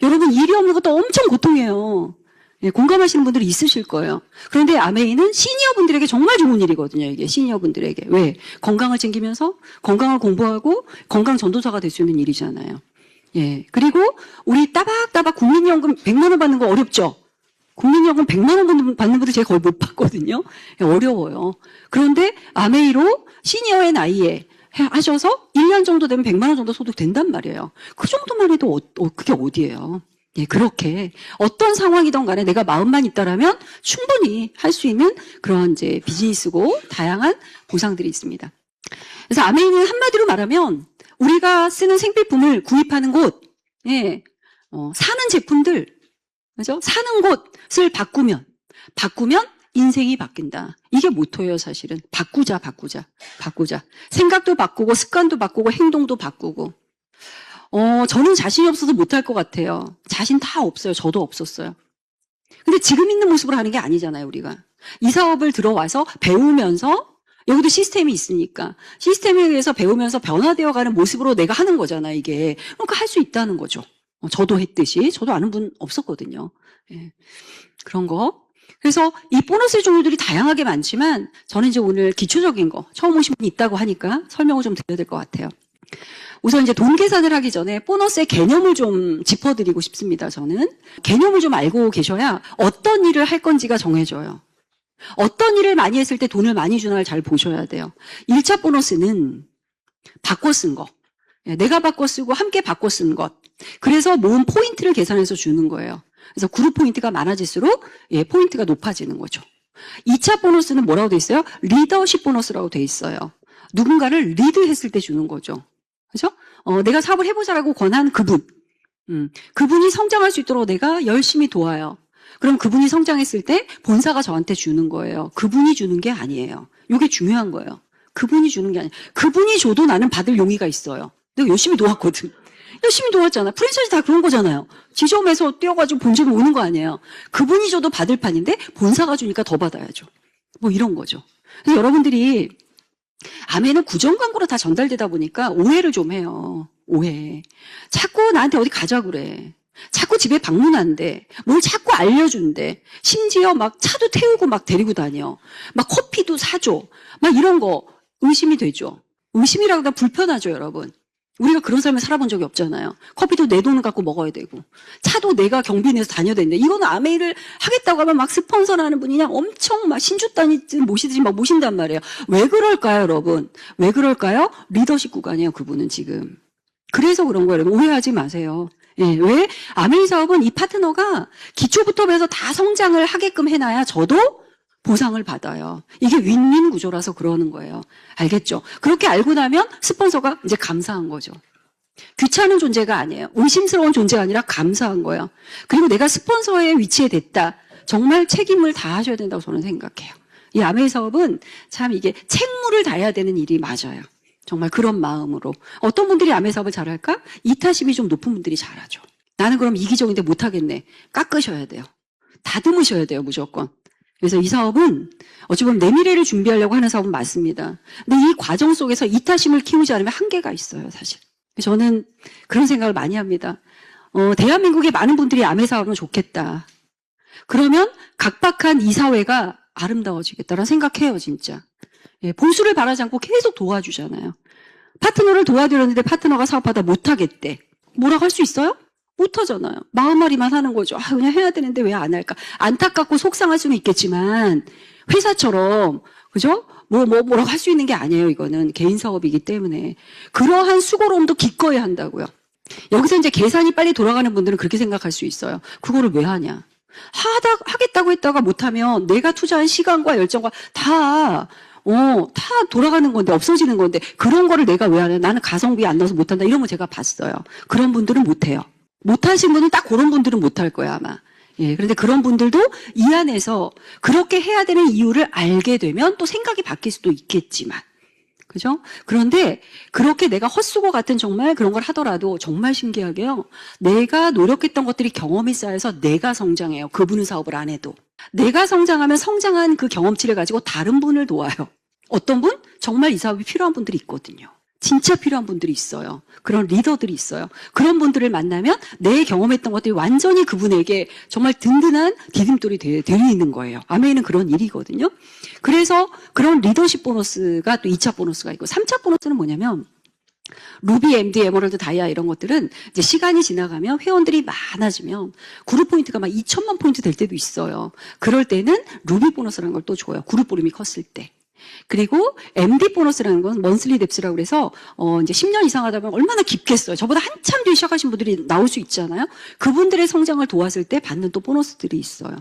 여러분 일이 없는 것도 엄청 고통이에요. 예, 공감하시는 분들이 있으실 거예요. 그런데 아메이는 시니어분들에게 정말 좋은 일이거든요. 이게 시니어분들에게. 왜? 건강을 챙기면서 건강을 공부하고 건강 전도사가 될 수 있는 일이잖아요. 예. 그리고 우리 따박따박 국민연금 100만 원 받는 거 어렵죠? 국민연금 100만 원 받는 분들 제가 거의 못 봤거든요. 어려워요. 그런데 아메이로 시니어의 나이에 하셔서 1년 정도 되면 100만 원 정도 소득 된단 말이에요. 그 정도만 해도 그게 어디예요. 예, 그렇게 어떤 상황이든 간에 내가 마음만 있다라면 충분히 할 수 있는 그런 이제 비즈니스고 다양한 보상들이 있습니다. 그래서 아메이는 한마디로 말하면 우리가 쓰는 생필품을 구입하는 곳, 예, 사는 제품들, 그죠? 사는 곳을 바꾸면 인생이 바뀐다. 이게 모토예요, 사실은. 바꾸자. 생각도 바꾸고, 습관도 바꾸고, 행동도 바꾸고. 저는 자신이 없어서 못할 것 같아요. 자신 다 없어요. 저도 없었어요. 근데 지금 있는 모습으로 하는 게 아니잖아요, 우리가. 이 사업을 들어와서 배우면서, 여기도 시스템이 있으니까, 시스템에 의해서 배우면서 변화되어가는 모습으로 내가 하는 거잖아요, 이게. 그러니까 할 수 있다는 거죠. 저도 했듯이. 저도 아는 분 없었거든요. 예. 그런 거. 그래서 이 보너스 종류들이 다양하게 많지만 저는 이제 오늘 기초적인 거 처음 오신 분이 있다고 하니까 설명을 좀 드려야 될 것 같아요. 우선 이제 돈 계산을 하기 전에 보너스의 개념을 좀 짚어드리고 싶습니다. 저는 개념을 좀 알고 계셔야 어떤 일을 할 건지가 정해져요. 어떤 일을 많이 했을 때 돈을 많이 주나를 잘 보셔야 돼요. 1차 보너스는 바꿔 쓴 거. 내가 바꿔 쓰고 함께 바꿔 쓴 것. 그래서 모은 포인트를 계산해서 주는 거예요. 그래서 그룹 포인트가 많아질수록 포인트가 높아지는 거죠. 2차 보너스는 뭐라고 돼 있어요? 리더십 보너스라고 돼 있어요. 누군가를 리드했을 때 주는 거죠. 그죠? 내가 사업을 해보자라고 권한 그분. 그분이 성장할 수 있도록 내가 열심히 도와요. 그럼 그분이 성장했을 때 본사가 저한테 주는 거예요. 그분이 주는 게 아니에요. 이게 중요한 거예요. 그분이 주는 게 아니에요. 그분이 줘도 나는 받을 용의가 있어요. 내가 열심히 도왔거든. 열심히 도왔잖아. 프랜차이즈 다 그런 거잖아요. 지점에서 뛰어가지고 본점 오는 거 아니에요. 그분이 줘도 받을 판인데 본사가 주니까 더 받아야죠. 뭐 이런 거죠. 그래서 여러분들이 아멘은 구정 광고로 다 전달되다 보니까 오해를 좀 해요. 오해. 자꾸 나한테 어디 가자 그래. 자꾸 집에 방문한대. 뭘 자꾸 알려준대. 심지어 막 차도 태우고 막 데리고 다녀. 막 커피도 사줘. 막 이런 거 의심이 되죠. 의심이라고 하면 불편하죠, 여러분. 우리가 그런 삶을 살아본 적이 없잖아요. 커피도 내 돈을 갖고 먹어야 되고 차도 내가 경비 내서 다녀야 되는데 이거는 아메이를 하겠다고 하면 막 스폰서라는 분이 그냥 엄청 막 신주 따니지 모시듯이 막 모신단 말이에요. 왜 그럴까요, 여러분? 왜 그럴까요? 리더십 구간이에요, 그분은 지금. 그래서 그런 거예요. 여러분. 오해하지 마세요. 예, 왜? 아메이 사업은 이 파트너가 기초부터 해서 다 성장을 하게끔 해놔야 저도 보상을 받아요. 이게 윈윈 구조라서 그러는 거예요. 알겠죠? 그렇게 알고 나면 스폰서가 이제 감사한 거죠. 귀찮은 존재가 아니에요. 의심스러운 존재가 아니라 감사한 거예요. 그리고 내가 스폰서의 위치에 됐다. 정말 책임을 다하셔야 된다고 저는 생각해요. 이 아메이 사업은 참 이게 책무를 다해야 되는 일이 맞아요. 정말 그런 마음으로. 어떤 분들이 아메이 사업을 잘할까? 이타심이 좀 높은 분들이 잘하죠. 나는 그럼 이기적인데 못하겠네. 깎으셔야 돼요. 다듬으셔야 돼요, 무조건. 그래서 이 사업은 어찌 보면 내 미래를 준비하려고 하는 사업은 맞습니다. 근데 이 과정 속에서 이타심을 키우지 않으면 한계가 있어요, 사실. 저는 그런 생각을 많이 합니다. 대한민국의 많은 분들이 아메 사업은 좋겠다. 그러면 각박한 이 사회가 아름다워지겠다라는 생각해요, 진짜. 예, 보수를 바라지 않고 계속 도와주잖아요. 파트너를 도와드렸는데 파트너가 사업하다 못하겠대. 뭐라고 할 수 있어요? 못하잖아요. 마음앓이만 하는 거죠. 그냥 해야 되는데 왜 안 할까? 안타깝고 속상할 수는 있겠지만 회사처럼 그죠? 뭐라고 할 수 있는 게 아니에요. 이거는 개인 사업이기 때문에 그러한 수고로움도 기꺼이 한다고요. 여기서 이제 계산이 빨리 돌아가는 분들은 그렇게 생각할 수 있어요. 그거를 왜 하냐? 하겠다고 했다가 못하면 내가 투자한 시간과 열정과 다 돌아가는 건데, 없어지는 건데, 그런 거를 내가 왜 하냐? 나는 가성비 안 나서 못한다. 이런 거 제가 봤어요. 그런 분들은 못해요. 못하신 분은 딱 그런 분들은 못할 거예요, 아마. 예, 그런데 그런 분들도 이 안에서 그렇게 해야 되는 이유를 알게 되면 또 생각이 바뀔 수도 있겠지만. 그죠? 그런데 그렇게 내가 헛수고 같은 정말 그런 걸 하더라도 정말 신기하게요. 내가 노력했던 것들이 경험이 쌓여서 내가 성장해요. 그분은 사업을 안 해도. 내가 성장하면 성장한 그 경험치를 가지고 다른 분을 도와요. 어떤 분? 정말 이 사업이 필요한 분들이 있거든요. 진짜 필요한 분들이 있어요. 그런 리더들이 있어요. 그런 분들을 만나면 내 경험했던 것들이 완전히 그분에게 정말 든든한 디딤돌이 되는 거예요. 아메이는 그런 일이거든요. 그래서 그런 리더십 보너스가 또 2차 보너스가 있고 3차 보너스는 뭐냐면 루비, MD, 에메랄드, 다이아 이런 것들은 이제 시간이 지나가면 회원들이 많아지면 그룹 포인트가 막 2천만 포인트 될 때도 있어요. 그럴 때는 루비 보너스라는 걸 또 줘요. 그룹 볼륨이 컸을 때. 그리고 MD 보너스라는 건 먼슬리 뎁스라고 그래서 이제 10년 이상 하다 보면 얼마나 깊겠어요. 저보다 한참 뒤에 시작하신 분들이 나올 수 있잖아요. 그분들의 성장을 도왔을 때 받는 또 보너스들이 있어요.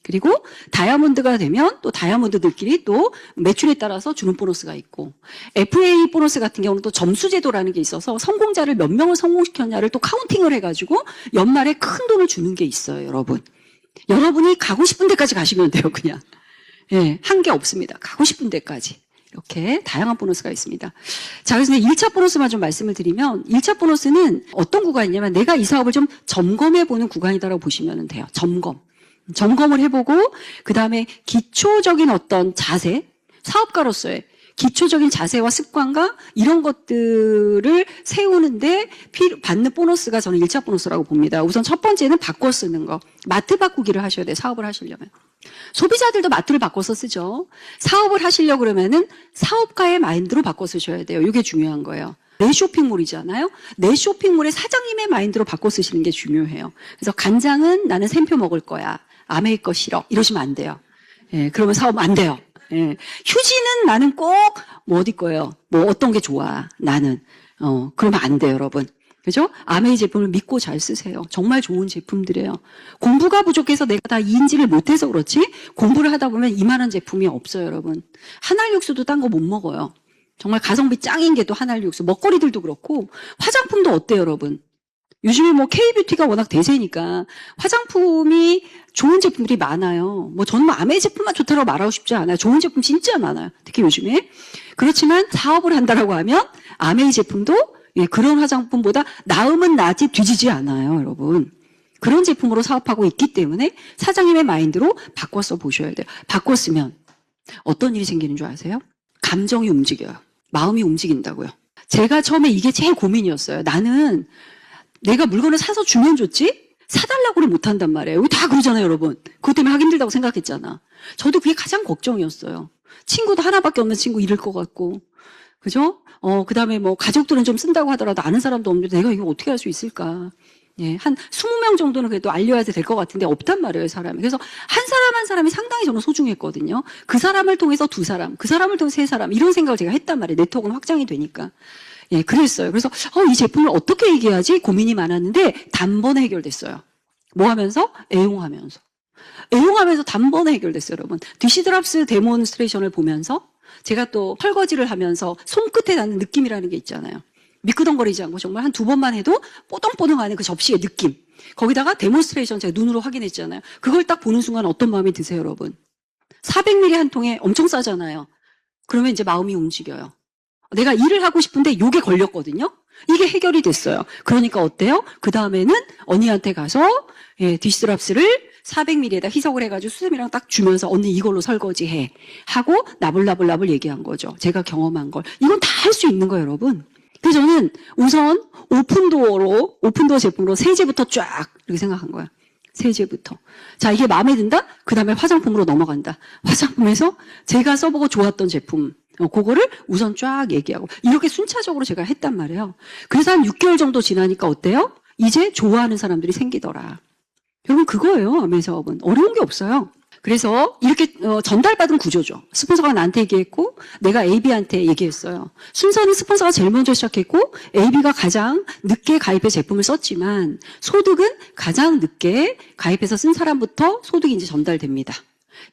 그리고 다이아몬드가 되면 또 다이아몬드들끼리 또 매출에 따라서 주는 보너스가 있고, FA 보너스 같은 경우는 또 점수 제도라는 게 있어서 성공자를 몇 명을 성공시켰냐를 또 카운팅을 해가지고 연말에 큰 돈을 주는 게 있어요, 여러분. 여러분이 가고 싶은 데까지 가시면 돼요, 그냥. 예, 한계 없습니다. 가고 싶은 데까지. 이렇게 다양한 보너스가 있습니다. 자, 그래서 1차 보너스만 좀 말씀을 드리면, 1차 보너스는 어떤 구간이냐면 내가 이 사업을 좀 점검해보는 구간이다라고 보시면 돼요. 점검을 해보고, 그 다음에 기초적인 어떤 자세, 사업가로서의 기초적인 자세와 습관과 이런 것들을 세우는데 받는 보너스가 저는 1차 보너스라고 봅니다. 우선 첫 번째는 바꿔 쓰는 거. 마트 바꾸기를 하셔야 돼요, 사업을 하시려면. 소비자들도 마트를 바꿔서 쓰죠. 사업을 하시려고 그러면은 사업가의 마인드로 바꿔 쓰셔야 돼요. 이게 중요한 거예요. 내 쇼핑몰이잖아요. 내 쇼핑몰의 사장님의 마인드로 바꿔 쓰시는 게 중요해요. 그래서 간장은 나는 샘표 먹을 거야. 아메이 거 싫어. 이러시면 안 돼요. 예, 그러면 사업 안 돼요. 예. 휴지는 나는 꼭 뭐 어디 거예요. 뭐 어떤 게 좋아. 나는. 그러면 안 돼요, 여러분. 그죠? 아메이 제품을 믿고 잘 쓰세요. 정말 좋은 제품들이에요. 공부가 부족해서 내가 다 이인지를 못해서 그렇지 공부를 하다 보면 이만한 제품이 없어요, 여러분. 한알 육수도 딴 거 못 먹어요. 정말 가성비 짱인 게 또 한알 육수. 먹거리들도 그렇고 화장품도 어때요, 여러분? 요즘에 뭐 K뷰티가 워낙 대세니까 화장품이 좋은 제품들이 많아요. 뭐 저는 뭐 아메이 제품만 좋다고 말하고 싶지 않아요. 좋은 제품 진짜 많아요. 특히 요즘에. 그렇지만 사업을 한다라고 하면 아메이 제품도 예, 그런 화장품보다 나음은 나지 뒤지지 않아요, 여러분. 그런 제품으로 사업하고 있기 때문에 사장님의 마인드로 바꿔서 보셔야 돼요. 바꿨으면 어떤 일이 생기는 줄 아세요? 감정이 움직여요. 마음이 움직인다고요. 제가 처음에 이게 제일 고민이었어요. 나는 내가 물건을 사서 주면 좋지 사달라고는 못한단 말이에요. 여기 다 그러잖아요, 여러분. 그것 때문에 하기 힘들다고 생각했잖아. 저도 그게 가장 걱정이었어요. 친구도 하나밖에 없는 친구 잃을 것 같고. 그죠? 그 다음에 뭐 가족들은 좀 쓴다고 하더라도 아는 사람도 없는데 내가 이거 어떻게 할 수 있을까? 예, 한 20명 정도는 그래도 알려야 될 것 같은데 없단 말이에요, 사람이. 그래서 한 사람 한 사람이 상당히 저는 소중했거든요. 그 사람을 통해서 2사람, 그 사람을 통해서 3사람 이런 생각을 제가 했단 말이에요. 네트워크는 확장이 되니까. 예, 그랬어요. 그래서 이 제품을 어떻게 얘기하지 고민이 많았는데 단번에 해결됐어요. 뭐 하면서? 애용하면서. 애용하면서 단번에 해결됐어요, 여러분. 디시드랍스 데몬스트레이션을 보면서 제가 또 설거지를 하면서 손끝에 닿는 느낌이라는 게 있잖아요. 미끄덩거리지 않고 정말 한 2번만 해도 뽀동뽀동하는 그 접시의 느낌. 거기다가 데몬스트레이션 제가 눈으로 확인했잖아요. 그걸 딱 보는 순간 어떤 마음이 드세요, 여러분? 400ml 한 통에 엄청 싸잖아요. 그러면 이제 마음이 움직여요. 내가 일을 하고 싶은데 요게 걸렸거든요. 이게 해결이 됐어요. 그러니까 어때요? 그 다음에는 언니한테 가서 예, 디시드랍스를 400ml에다 희석을 해가지고 수세미랑 딱 주면서 언니 이걸로 설거지해 하고 나불나불 얘기한 거죠. 제가 경험한 걸. 이건 다 할 수 있는 거예요, 여러분. 그래서 저는 우선 오픈도어 제품으로 세제부터 쫙 이렇게 생각한 거예요. 세제부터. 자, 이게 마음에 든다? 그 다음에 화장품으로 넘어간다. 화장품에서 제가 써보고 좋았던 제품. 그거를 우선 쫙 얘기하고 이렇게 순차적으로 제가 했단 말이에요. 그래서 한 6개월 정도 지나니까 어때요? 이제 좋아하는 사람들이 생기더라. 여러분 그거예요. 아메이 사업은. 어려운 게 없어요. 그래서 이렇게 전달받은 구조죠. 스폰서가 나한테 얘기했고 내가 AB한테 얘기했어요. 순서는 스폰서가 제일 먼저 시작했고 AB가 가장 늦게 가입해 제품을 썼지만 소득은 가장 늦게 가입해서 쓴 사람부터 소득이 이제 전달됩니다.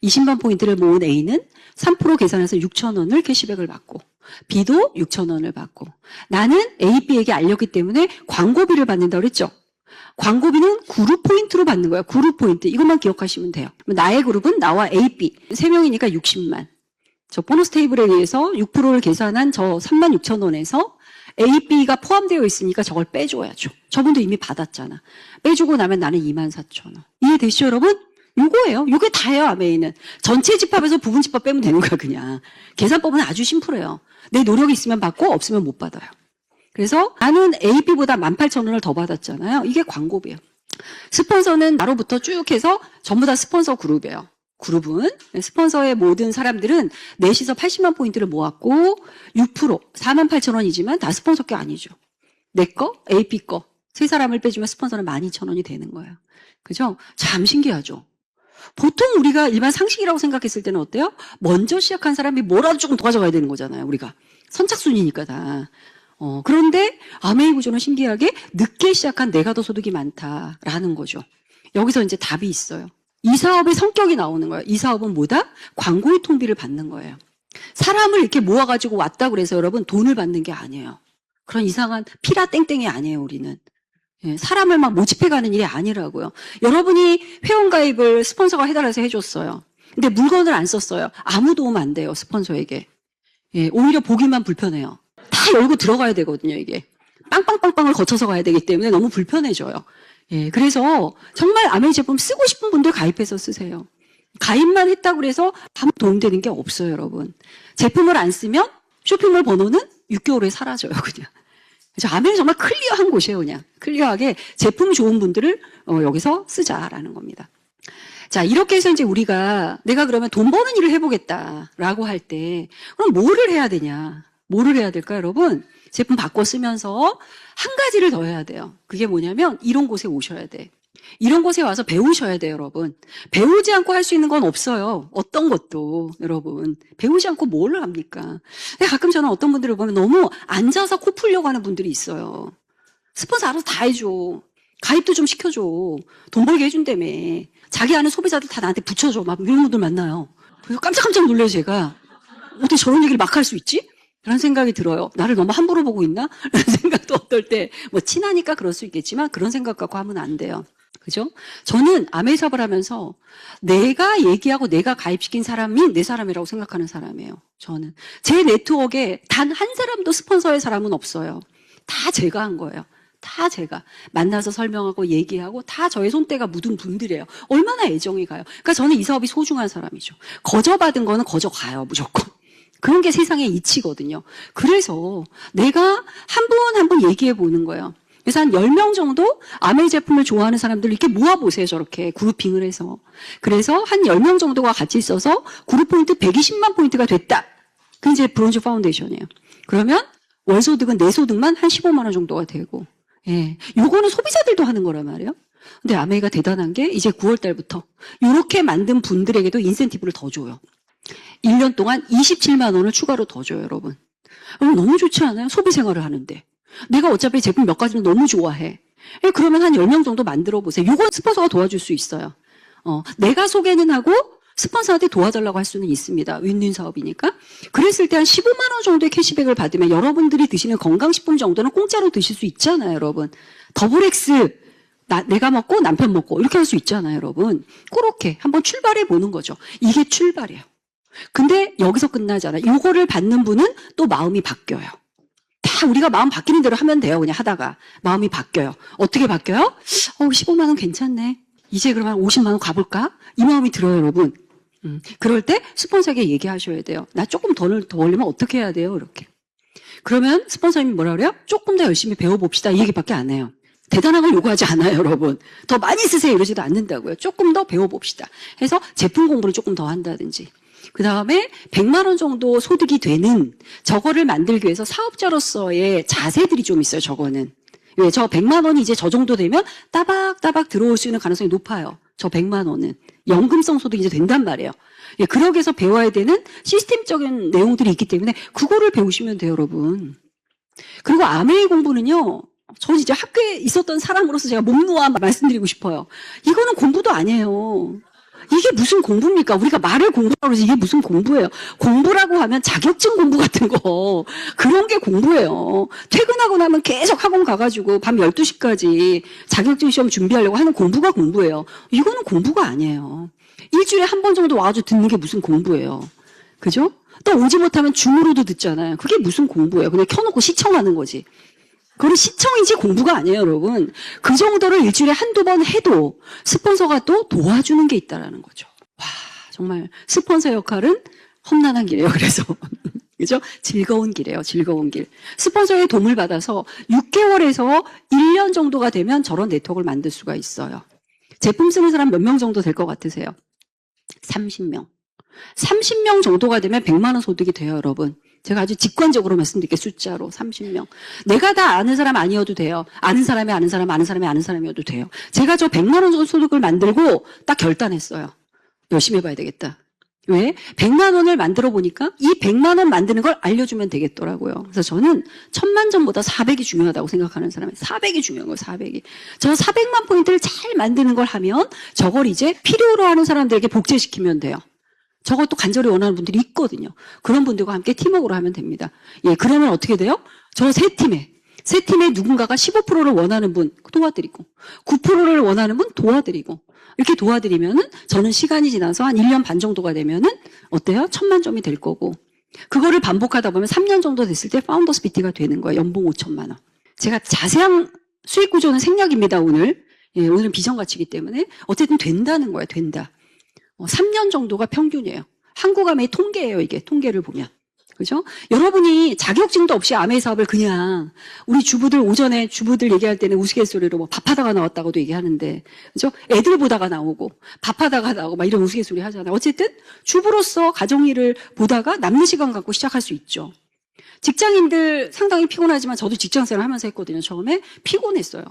20만 포인트를 모은 A는 3% 계산해서 6,000원을 캐시백을 받고 B도 6,000원을 받고 나는 A, B에게 알렸기 때문에 광고비를 받는다고 그랬죠. 광고비는 그룹 포인트로 받는 거예요. 그룹 포인트. 이것만 기억하시면 돼요. 나의 그룹은 나와 A, B. 3명이니까 60만. 저 보너스 테이블에 의해서 6%를 계산한 저 36,000원에서 A, B가 포함되어 있으니까 저걸 빼줘야죠. 저분도 이미 받았잖아. 빼주고 나면 나는 24,000원. 이해되시죠, 여러분? 요거예요. 요게 다예요, 아메이는. 전체 집합에서 부분 집합 빼면 되는 거야, 그냥. 계산법은 아주 심플해요. 내 노력이 있으면 받고 없으면 못 받아요. 그래서 나는 AB보다 18,000원을 더 받았잖아요. 이게 광고비예요. 스폰서는 나로부터 쭉 해서 전부 다 스폰서 그룹이에요. 그룹은 스폰서의 모든 사람들은 넷이서 80만 포인트를 모았고 6% 4만 8천 원이지만 다 스폰서 게 아니죠. 내 거, AP 거 세 사람을 빼주면 스폰서는 12,000원이 되는 거예요. 그죠? 참 신기하죠. 보통 우리가 일반 상식이라고 생각했을 때는 어때요? 먼저 시작한 사람이 뭐라도 조금 더 가져가야 되는 거잖아요. 우리가 선착순이니까 다. 그런데 아메이 구조는 신기하게 늦게 시작한 내가 더 소득이 많다라는 거죠. 여기서 이제 답이 있어요. 이 사업의 성격이 나오는 거예요. 이 사업은 뭐다? 광고 유통비를 받는 거예요. 사람을 이렇게 모아가지고 왔다고 그래서 여러분 돈을 받는 게 아니에요. 그런 이상한 피라 땡땡이 아니에요, 우리는. 예, 사람을 막 모집해가는 일이 아니라고요. 여러분이 회원가입을 스폰서가 해달라서 해줬어요. 근데 물건을 안 썼어요. 아무 도움 안 돼요, 스폰서에게. 예, 오히려 보기만 불편해요. 다 열고 들어가야 되거든요, 이게. 빵빵빵빵을 거쳐서 가야 되기 때문에 너무 불편해져요. 예, 그래서 정말 아메이 제품 쓰고 싶은 분들 가입해서 쓰세요. 가입만 했다고 해서 아무 도움되는 게 없어요, 여러분. 제품을 안 쓰면 쇼핑몰 번호는 6개월에 사라져요, 그냥. 그래서 아메이는 정말 클리어한 곳이에요, 그냥. 클리어하게 제품 좋은 분들을 여기서 쓰자라는 겁니다. 자, 이렇게 해서 이제 우리가 내가 그러면 돈 버는 일을 해보겠다라고 할 때 그럼 뭐를 해야 되냐? 뭐를 해야 될까요, 여러분? 제품 바꿔 쓰면서 한 가지를 더 해야 돼요. 그게 뭐냐면 이런 곳에 오셔야 돼. 이런 곳에 와서 배우셔야 돼요, 여러분. 배우지 않고 할 수 있는 건 없어요. 어떤 것도, 여러분. 배우지 않고 뭘 합니까? 가끔 저는 어떤 분들을 보면 너무 앉아서 코 풀려고 하는 분들이 있어요. 스폰서 알아서 다 해줘. 가입도 좀 시켜줘. 돈 벌게 해준다며. 자기 아는 소비자들 다 나한테 붙여줘. 막 이런 분들 만나요. 그래서 깜짝깜짝 놀래요, 제가. 어떻게 저런 얘기를 막 할 수 있지? 라는 생각이 들어요. 나를 너무 함부로 보고 있나? 라는 생각도 어떨 때, 뭐, 친하니까 그럴 수 있겠지만 그런 생각 갖고 하면 안 돼요. 그죠? 저는 아메이 사업을 하면서 내가 얘기하고 내가 가입시킨 사람이 내 사람이라고 생각하는 사람이에요. 저는. 제 네트워크에 단 한 사람도 스폰서의 사람은 없어요. 다 제가 한 거예요. 다 제가. 만나서 설명하고 얘기하고 다 저의 손때가 묻은 분들이에요. 얼마나 애정이 가요. 그러니까 저는 이 사업이 소중한 사람이죠. 거저받은 거는 거저가요, 무조건. 그런 게 세상의 이치거든요. 그래서 내가 한 분 한 분 얘기해 보는 거예요. 그래서 한 10명 정도 아메이 제품을 좋아하는 사람들을 이렇게 모아보세요. 저렇게 그룹핑을 해서. 그래서 한 10명 정도가 같이 있어서 그룹 포인트 120만 포인트가 됐다. 그게 이제 브론즈 파운데이션이에요. 그러면 월 소득은 내 소득만 한 15만 원 정도가 되고. 예. 요거는 소비자들도 하는 거란 말이에요. 근데 아메이가 대단한 게 이제 9월 달부터 이렇게 만든 분들에게도 인센티브를 더 줘요. 1년 동안 27만 원을 추가로 더 줘요, 여러분. 너무 좋지 않아요? 소비 생활을 하는데. 내가 어차피 제품 몇 가지는 너무 좋아해. 그러면 한 10명 정도 만들어 보세요. 이건 스폰서가 도와줄 수 있어요. 내가 소개는 하고 스폰서한테 도와달라고 할 수는 있습니다. 윈윈 사업이니까. 그랬을 때 한 15만 원 정도의 캐시백을 받으면 여러분들이 드시는 건강식품 정도는 공짜로 드실 수 있잖아요, 여러분. 더블엑스 내가 먹고 남편 먹고 이렇게 할 수 있잖아요, 여러분. 그렇게 한번 출발해 보는 거죠. 이게 출발이에요. 근데 여기서 끝나지 않아요. 요거를 받는 분은 또 마음이 바뀌어요. 다 우리가 마음 바뀌는 대로 하면 돼요. 그냥 하다가 마음이 바뀌어요. 어떻게 바뀌어요? 15만 원 괜찮네. 이제 그러면 50만 원 가볼까? 이 마음이 들어요, 여러분. 그럴 때 스폰서에게 얘기하셔야 돼요. 나 조금 더 올리면 어떻게 해야 돼요? 이렇게. 그러면 스폰서님이 뭐라 그래요? 조금 더 열심히 배워봅시다. 이 얘기밖에 안 해요. 대단한 걸 요구하지 않아요, 여러분. 더 많이 쓰세요 이러지도 않는다고요. 조금 더 배워봅시다. 해서 제품 공부를 조금 더 한다든지. 그 다음에 100만 원 정도 소득이 되는 저거를 만들기 위해서 사업자로서의 자세들이 좀 있어요, 저거는. 왜? 저 100만 원이 이제 저 정도 되면 따박따박 들어올 수 있는 가능성이 높아요. 저 100만 원은. 연금성 소득이 이제 된단 말이에요. 예, 그러기 위해서 배워야 되는 시스템적인 내용들이 있기 때문에 그거를 배우시면 돼요, 여러분. 그리고 아메이 공부는요, 저는 이제 학교에 있었던 사람으로서 제가 목 놓아 말씀드리고 싶어요. 이거는 공부도 아니에요. 이게 무슨 공부입니까? 우리가 말을 공부라고 해서 이게 무슨 공부예요? 공부라고 하면 자격증 공부 같은 거 그런 게 공부예요. 퇴근하고 나면 계속 학원 가가지고 밤 12시까지 자격증 시험 준비하려고 하는 공부가 공부예요. 이거는 공부가 아니에요. 일주일에 한 번 정도 와가지고 듣는 게 무슨 공부예요. 그죠? 또 오지 못하면 줌으로도 듣잖아요. 그게 무슨 공부예요. 그냥 켜놓고 시청하는 거지. 그건 시청이지 공부가 아니에요, 여러분. 그 정도를 일주일에 한두 번 해도 스폰서가 또 도와주는 게 있다라는 거죠. 와, 정말 스폰서 역할은 험난한 길이에요, 그래서. 그죠? 즐거운 길이에요, 즐거운 길. 스폰서의 도움을 받아서 6개월에서 1년 정도가 되면 저런 네트워크를 만들 수가 있어요. 제품 쓰는 사람 몇 명 정도 될 것 같으세요? 30명. 30명 정도가 되면 100만 원 소득이 돼요, 여러분. 제가 아주 직관적으로 말씀드릴게요, 숫자로. 30명. 내가 다 아는 사람 아니어도 돼요. 아는 사람이 아는 사람, 아는 사람이 아는 사람이어도 돼요. 제가 저 100만 원 소득을 만들고 딱 결단했어요. 열심히 해봐야 되겠다. 왜? 100만 원을 만들어 보니까 이 100만 원 만드는 걸 알려주면 되겠더라고요. 그래서 저는 1000만 점보다 400이 중요하다고 생각하는 사람이에요. 400이 중요한 거예요, 400이. 저 400만 포인트를 잘 만드는 걸 하면 저걸 이제 필요로 하는 사람들에게 복제시키면 돼요. 저것도 간절히 원하는 분들이 있거든요. 그런 분들과 함께 팀워크로 하면 됩니다. 예, 그러면 어떻게 돼요? 저 세 팀에 누군가가 15%를 원하는 분 도와드리고, 9%를 원하는 분 도와드리고, 이렇게 도와드리면은 저는 시간이 지나서 한 1년 반 정도가 되면은 어때요? 1000만 점이 될 거고, 그거를 반복하다 보면 3년 정도 됐을 때 파운더스 PT가 되는 거예요. 연봉 5천만 원. 제가 자세한 수익 구조는 생략입니다, 오늘. 예, 오늘은 비전가치이기 때문에 어쨌든 된다는 거예요, 된다. 3년 정도가 평균이에요. 한국암의 통계예요, 이게. 통계를 보면. 그죠? 여러분이 자격증도 없이 아메이 사업을 그냥 우리 주부들 오전에 주부들 얘기할 때는 우스갯소리로 뭐 밥하다가 나왔다고도 얘기하는데, 그죠? 애들 보다가 나오고 밥하다가 나오고 막 이런 우스갯소리 하잖아요. 어쨌든 주부로서 가정일을 보다가 남는 시간 갖고 시작할 수 있죠. 직장인들 상당히 피곤하지만 저도 직장생활 하면서 했거든요. 처음에 피곤했어요.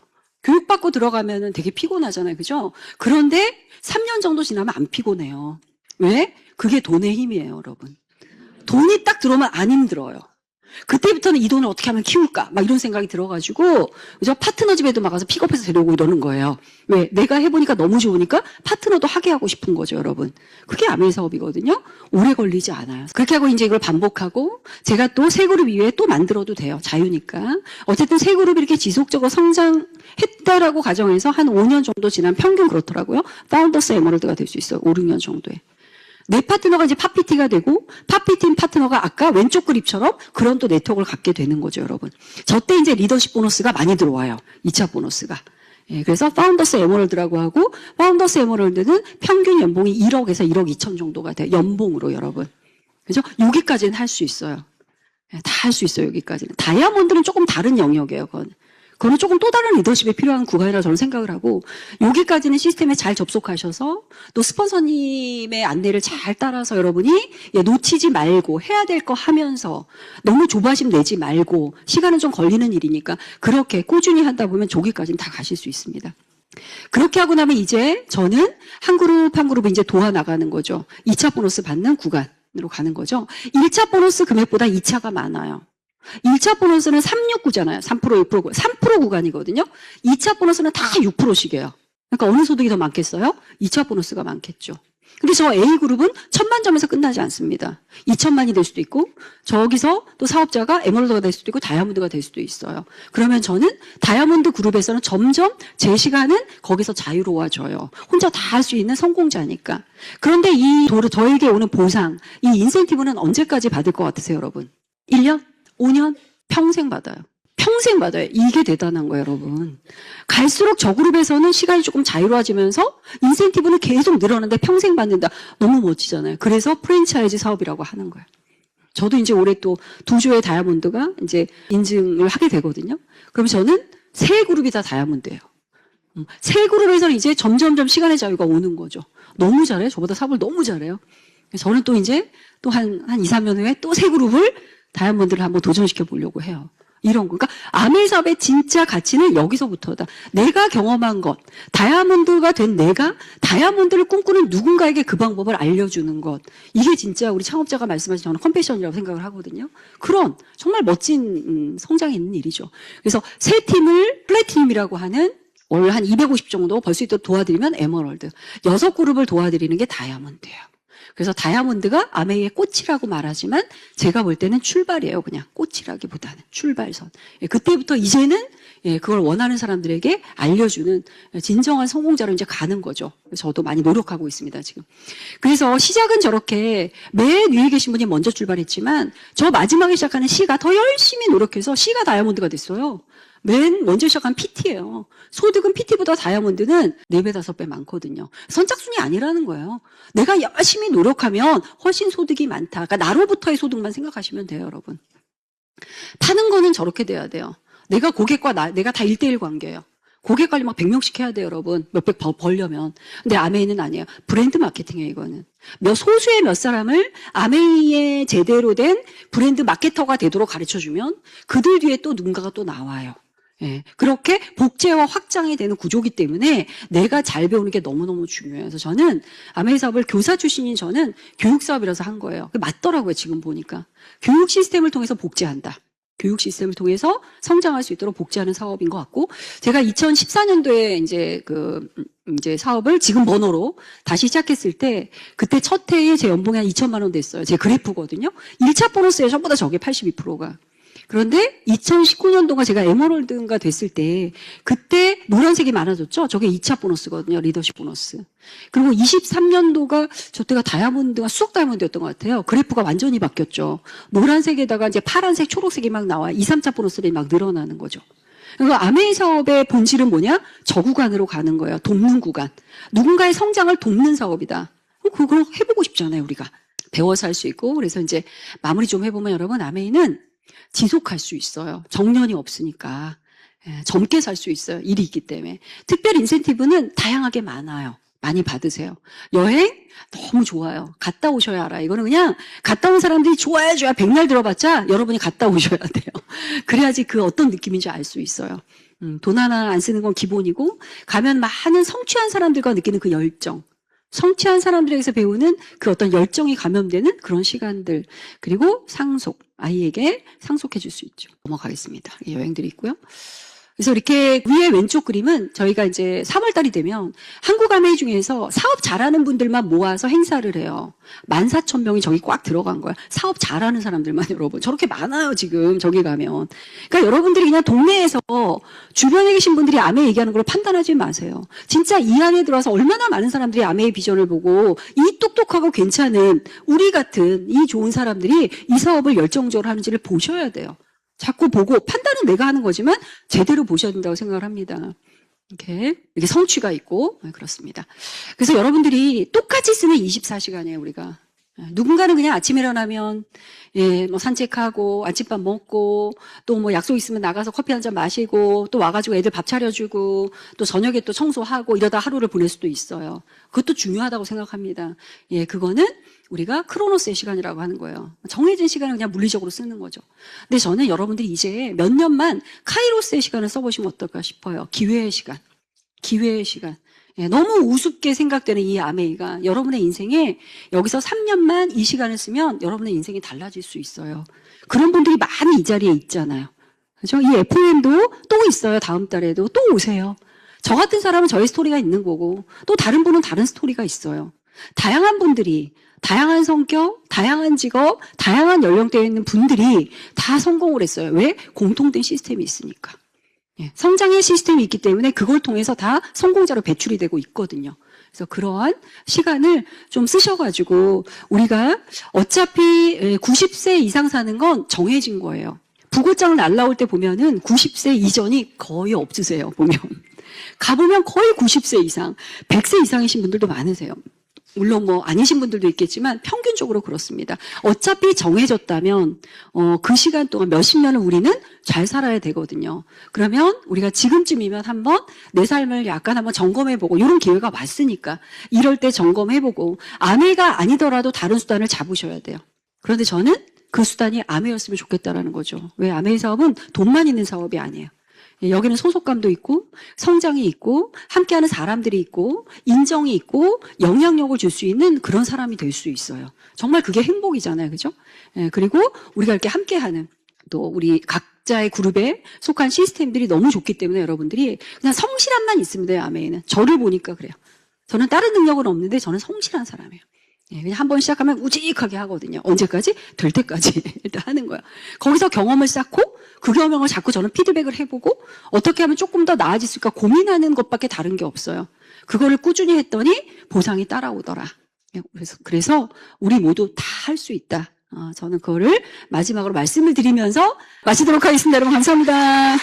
교육받고 들어가면은 되게 피곤하잖아요. 그죠? 그런데 3년 정도 지나면 안 피곤해요. 왜? 그게 돈의 힘이에요, 여러분. 돈이 딱 들어오면 안 힘들어요. 그때부터는 이 돈을 어떻게 하면 키울까? 막 이런 생각이 들어가지고, 그죠? 파트너 집에도 막 가서 픽업해서 데려오고 이러는 거예요. 왜? 내가 해보니까 너무 좋으니까 파트너도 하게 하고 싶은 거죠, 여러분. 그게 아메이 사업이거든요? 오래 걸리지 않아요. 그렇게 하고 이제 이걸 반복하고, 제가 또 새 그룹 이외에 또 만들어도 돼요. 자유니까. 어쨌든 새 그룹이 이렇게 지속적으로 성장했다라고 가정해서 한 5년 정도 지난 평균 그렇더라고요. 파운더스 에머럴드가 될 수 있어요. 5, 6년 정도에. 내 파트너가 이제 팝피티가 되고 팝피팀 파트너가 아까 왼쪽 그립처럼 그런 또 네트워크를 갖게 되는 거죠, 여러분. 저 때 이제 리더십 보너스가 많이 들어와요. 2차 보너스가. 예, 그래서 파운더스 에머럴드라고 하고 파운더스 에머럴드는 평균 연봉이 1억에서 1억 2천 정도가 돼요. 연봉으로 여러분. 그죠? 여기까지는 할 수 있어요. 예, 다 할 수 있어요, 여기까지는. 다이아몬드는 조금 다른 영역이에요, 그거는 조금 또 다른 리더십에 필요한 구간이라고 저는 생각을 하고, 여기까지는 시스템에 잘 접속하셔서 또 스폰서님의 안내를 잘 따라서 여러분이 놓치지 말고 해야 될 거 하면서 너무 조바심 내지 말고, 시간은 좀 걸리는 일이니까 그렇게 꾸준히 하다 보면 저기까지는 다 가실 수 있습니다. 그렇게 하고 나면 이제 저는 한 그룹 한 그룹을 이제 도와 나가는 거죠. 2차 보너스 받는 구간으로 가는 거죠. 1차 보너스 금액보다 2차가 많아요. 1차 보너스는 369잖아요. 3%, 6%, 3% 구간이거든요. 2차 보너스는 다 6%씩이에요. 그러니까 어느 소득이 더 많겠어요? 2차 보너스가 많겠죠. 근데 저 A그룹은 1000만 점에서 끝나지 않습니다. 2000만이 될 수도 있고, 저기서 또 사업자가 에메랄드가 될 수도 있고, 다이아몬드가 될 수도 있어요. 그러면 저는 다이아몬드 그룹에서는 점점 제 시간은 거기서 자유로워져요. 혼자 다 할 수 있는 성공자니까. 그런데 이 저에게 오는 보상, 이 인센티브는 언제까지 받을 것 같으세요, 여러분? 1년? 5년? 평생 받아요. 평생 받아요. 이게 대단한 거예요, 여러분. 갈수록 저 그룹에서는 시간이 조금 자유로워지면서 인센티브는 계속 늘어나는데 평생 받는다. 너무 멋지잖아요. 그래서 프랜차이즈 사업이라고 하는 거예요. 저도 이제 올해 또 2조의 다이아몬드가 이제 인증을 하게 되거든요. 그럼 저는 세 그룹이 다 다이아몬드예요. 세 그룹에서는 이제 점점점 시간의 자유가 오는 거죠. 너무 잘해요. 저보다 사업을 너무 잘해요. 저는 또 이제 또 한 2, 3년 후에 또 세 그룹을 다이아몬드를 한번 도전시켜 보려고 해요. 이런 거. 그러니까 아메이 사업의 진짜 가치는 여기서부터다. 내가 경험한 것, 다이아몬드가 된 내가 다이아몬드를 꿈꾸는 누군가에게 그 방법을 알려주는 것. 이게 진짜 우리 창업자가 말씀하신 저는 컴패션이라고 생각을 하거든요. 그런 정말 멋진 성장이 있는 일이죠. 그래서 세 팀을 플래티늄이라고 하는 월 한 250 정도 벌 수 있도록 도와드리면 에머럴드. 6그룹을 도와드리는 게 다이아몬드예요. 그래서 다이아몬드가 아메이의 꽃이라고 말하지만 제가 볼 때는 출발이에요. 그냥 꽃이라기보다는 출발선. 그때부터 이제는 그걸 원하는 사람들에게 알려주는 진정한 성공자로 이제 가는 거죠. 저도 많이 노력하고 있습니다, 지금. 그래서 시작은 저렇게 맨 위에 계신 분이 먼저 출발했지만 저 마지막에 시작하는 C가 더 열심히 노력해서 C가 다이아몬드가 됐어요. 맨 먼저 시작한 PT예요. 소득은 PT보다 다이아몬드는 4배, 5배 많거든요. 선착순이 아니라는 거예요. 내가 열심히 노력하면 훨씬 소득이 많다. 그러니까 나로부터의 소득만 생각하시면 돼요, 여러분. 파는 거는 저렇게 돼야 돼요. 내가 고객과 내가 다 1대1 관계예요. 고객 관리 막 100명씩 해야 돼요, 여러분. 몇백 벌려면. 근데 아메이는 아니에요. 브랜드 마케팅이에요, 이거는. 소수의 몇 사람을 아메이의 제대로 된 브랜드 마케터가 되도록 가르쳐주면 그들 뒤에 또 누군가가 또 나와요. 예, 그렇게 복제와 확장이 되는 구조기 때문에 내가 잘 배우는 게 너무너무 중요해요. 그래서 저는 아메이 사업을 교사 출신인 저는 교육 사업이라서 한 거예요. 맞더라고요, 지금 보니까. 교육 시스템을 통해서 복제한다. 교육 시스템을 통해서 성장할 수 있도록 복제하는 사업인 것 같고, 제가 2014년도에 이제 사업을 지금 번호로 다시 시작했을 때, 그때 첫 해에 제 연봉이 한 2천만 원 됐어요. 제 그래프거든요. 1차 보너스에 전부 다 저게 82%가. 그런데 2019년도가 제가 에머럴드가 됐을 때 그때 노란색이 많아졌죠. 저게 2차 보너스거든요. 리더십 보너스. 그리고 23년도가 저때가 다이아몬드가 수석 다이아몬드였던 것 같아요. 그래프가 완전히 바뀌었죠. 노란색에다가 이제 파란색, 초록색이 막 나와 2, 3차 보너스들이 막 늘어나는 거죠. 그러니까 아메이 사업의 본질은 뭐냐? 저 구간으로 가는 거예요. 돕는 구간. 누군가의 성장을 돕는 사업이다. 그걸 해보고 싶잖아요, 우리가. 배워서 할 수 있고. 그래서 이제 마무리 좀 해보면 여러분, 아메이는 지속할 수 있어요. 정년이 없으니까. 젊게 살 수 있어요. 일이 있기 때문에. 특별 인센티브는 다양하게 많아요. 많이 받으세요. 여행 너무 좋아요. 갔다 오셔야 알아요. 이거는 그냥 갔다 온 사람들이 좋아해줘야 백날 들어봤자 여러분이 갔다 오셔야 돼요. 그래야지 그 어떤 느낌인지 알 수 있어요. 돈 하나 안 쓰는 건 기본이고, 가면 많은 성취한 사람들과 느끼는 그 열정, 성취한 사람들에게서 배우는 그 어떤 열정이 감염되는 그런 시간들, 그리고 상속, 아이에게 상속해 줄 수 있죠. 넘어가겠습니다. 여행들이 있고요. 그래서 이렇게 위에 왼쪽 그림은 저희가 이제 3월달이 되면 한국 아메이 중에서 사업 잘하는 분들만 모아서 행사를 해요. 14,000명이 저기 꽉 들어간 거야. 사업 잘하는 사람들만 여러분. 저렇게 많아요, 지금 저기 가면. 그러니까 여러분들이 그냥 동네에서 주변에 계신 분들이 아메이 얘기하는 걸 판단하지 마세요. 진짜 이 안에 들어와서 얼마나 많은 사람들이 아메이 비전을 보고 이 똑똑하고 괜찮은 우리 같은 이 좋은 사람들이 이 사업을 열정적으로 하는지를 보셔야 돼요. 자꾸 보고 판단은 내가 하는 거지만 제대로 보셔야 된다고 생각을 합니다. 이렇게 성취가 있고 그렇습니다. 그래서 여러분들이 똑같이 쓰는 24시간이에요, 우리가. 누군가는 그냥 아침에 일어나면 뭐 산책하고 아침밥 먹고 또 뭐 약속 있으면 나가서 커피 한 잔 마시고 또 와가지고 애들 밥 차려주고 또 저녁에 또 청소하고 이러다 하루를 보낼 수도 있어요. 그것도 중요하다고 생각합니다. 그거는 우리가 크로노스의 시간이라고 하는 거예요. 정해진 시간을 그냥 물리적으로 쓰는 거죠. 근데 저는 여러분들이 이제 몇 년만 카이로스의 시간을 써보시면 어떨까 싶어요. 기회의 시간. 기회의 시간. 너무 우습게 생각되는 이 아메이가 여러분의 인생에 여기서 3년만 이 시간을 쓰면 여러분의 인생이 달라질 수 있어요. 그런 분들이 많이 이 자리에 있잖아요. 그렇죠? 이 FM도 또 있어요. 다음 달에도 또 오세요. 저 같은 사람은 저의 스토리가 있는 거고 또 다른 분은 다른 스토리가 있어요. 다양한 분들이 다양한 성격, 다양한 직업, 다양한 연령대에 있는 분들이 다 성공을 했어요. 왜? 공통된 시스템이 있으니까. 성장의 시스템이 있기 때문에 그걸 통해서 다 성공자로 배출이 되고 있거든요. 그래서 그러한 시간을 좀 쓰셔가지고 우리가 어차피 90세 이상 사는 건 정해진 거예요. 부고장을 날라올 때 보면은 90세 이전이 거의 없으세요, 보면. 가보면 거의 90세 이상, 100세 이상이신 분들도 많으세요. 물론 뭐 아니신 분들도 있겠지만 평균적으로 그렇습니다. 어차피 정해졌다면 그 시간 동안 몇십 년을 우리는 잘 살아야 되거든요. 그러면 우리가 지금쯤이면 한번 내 삶을 약간 한번 점검해보고 이런 기회가 왔으니까 이럴 때 점검해보고 아메가 아니더라도 다른 수단을 잡으셔야 돼요. 그런데 저는 그 수단이 아메였으면 좋겠다라는 거죠. 왜? 아메 사업은 돈만 있는 사업이 아니에요. 여기는 소속감도 있고 성장이 있고 함께하는 사람들이 있고 인정이 있고 영향력을 줄 수 있는 그런 사람이 될 수 있어요. 정말 그게 행복이잖아요. 그죠? 그리고 우리가 이렇게 함께하는 또 우리 각자의 그룹에 속한 시스템들이 너무 좋기 때문에 여러분들이 그냥 성실함만 있으면 돼요. 아메이는. 저를 보니까 그래요. 저는 다른 능력은 없는데 저는 성실한 사람이에요. 그냥 한번 시작하면 우직하게 하거든요. 언제까지? 될 때까지 일단 하는 거야. 거기서 경험을 쌓고 그 경험을 자꾸 저는 피드백을 해보고 어떻게 하면 조금 더 나아질 수 있을까 고민하는 것밖에 다른 게 없어요. 그거를 꾸준히 했더니 보상이 따라오더라. 그래서 우리 모두 다 할 수 있다. 저는 그거를 마지막으로 말씀을 드리면서 마치도록 하겠습니다. 여러분 감사합니다.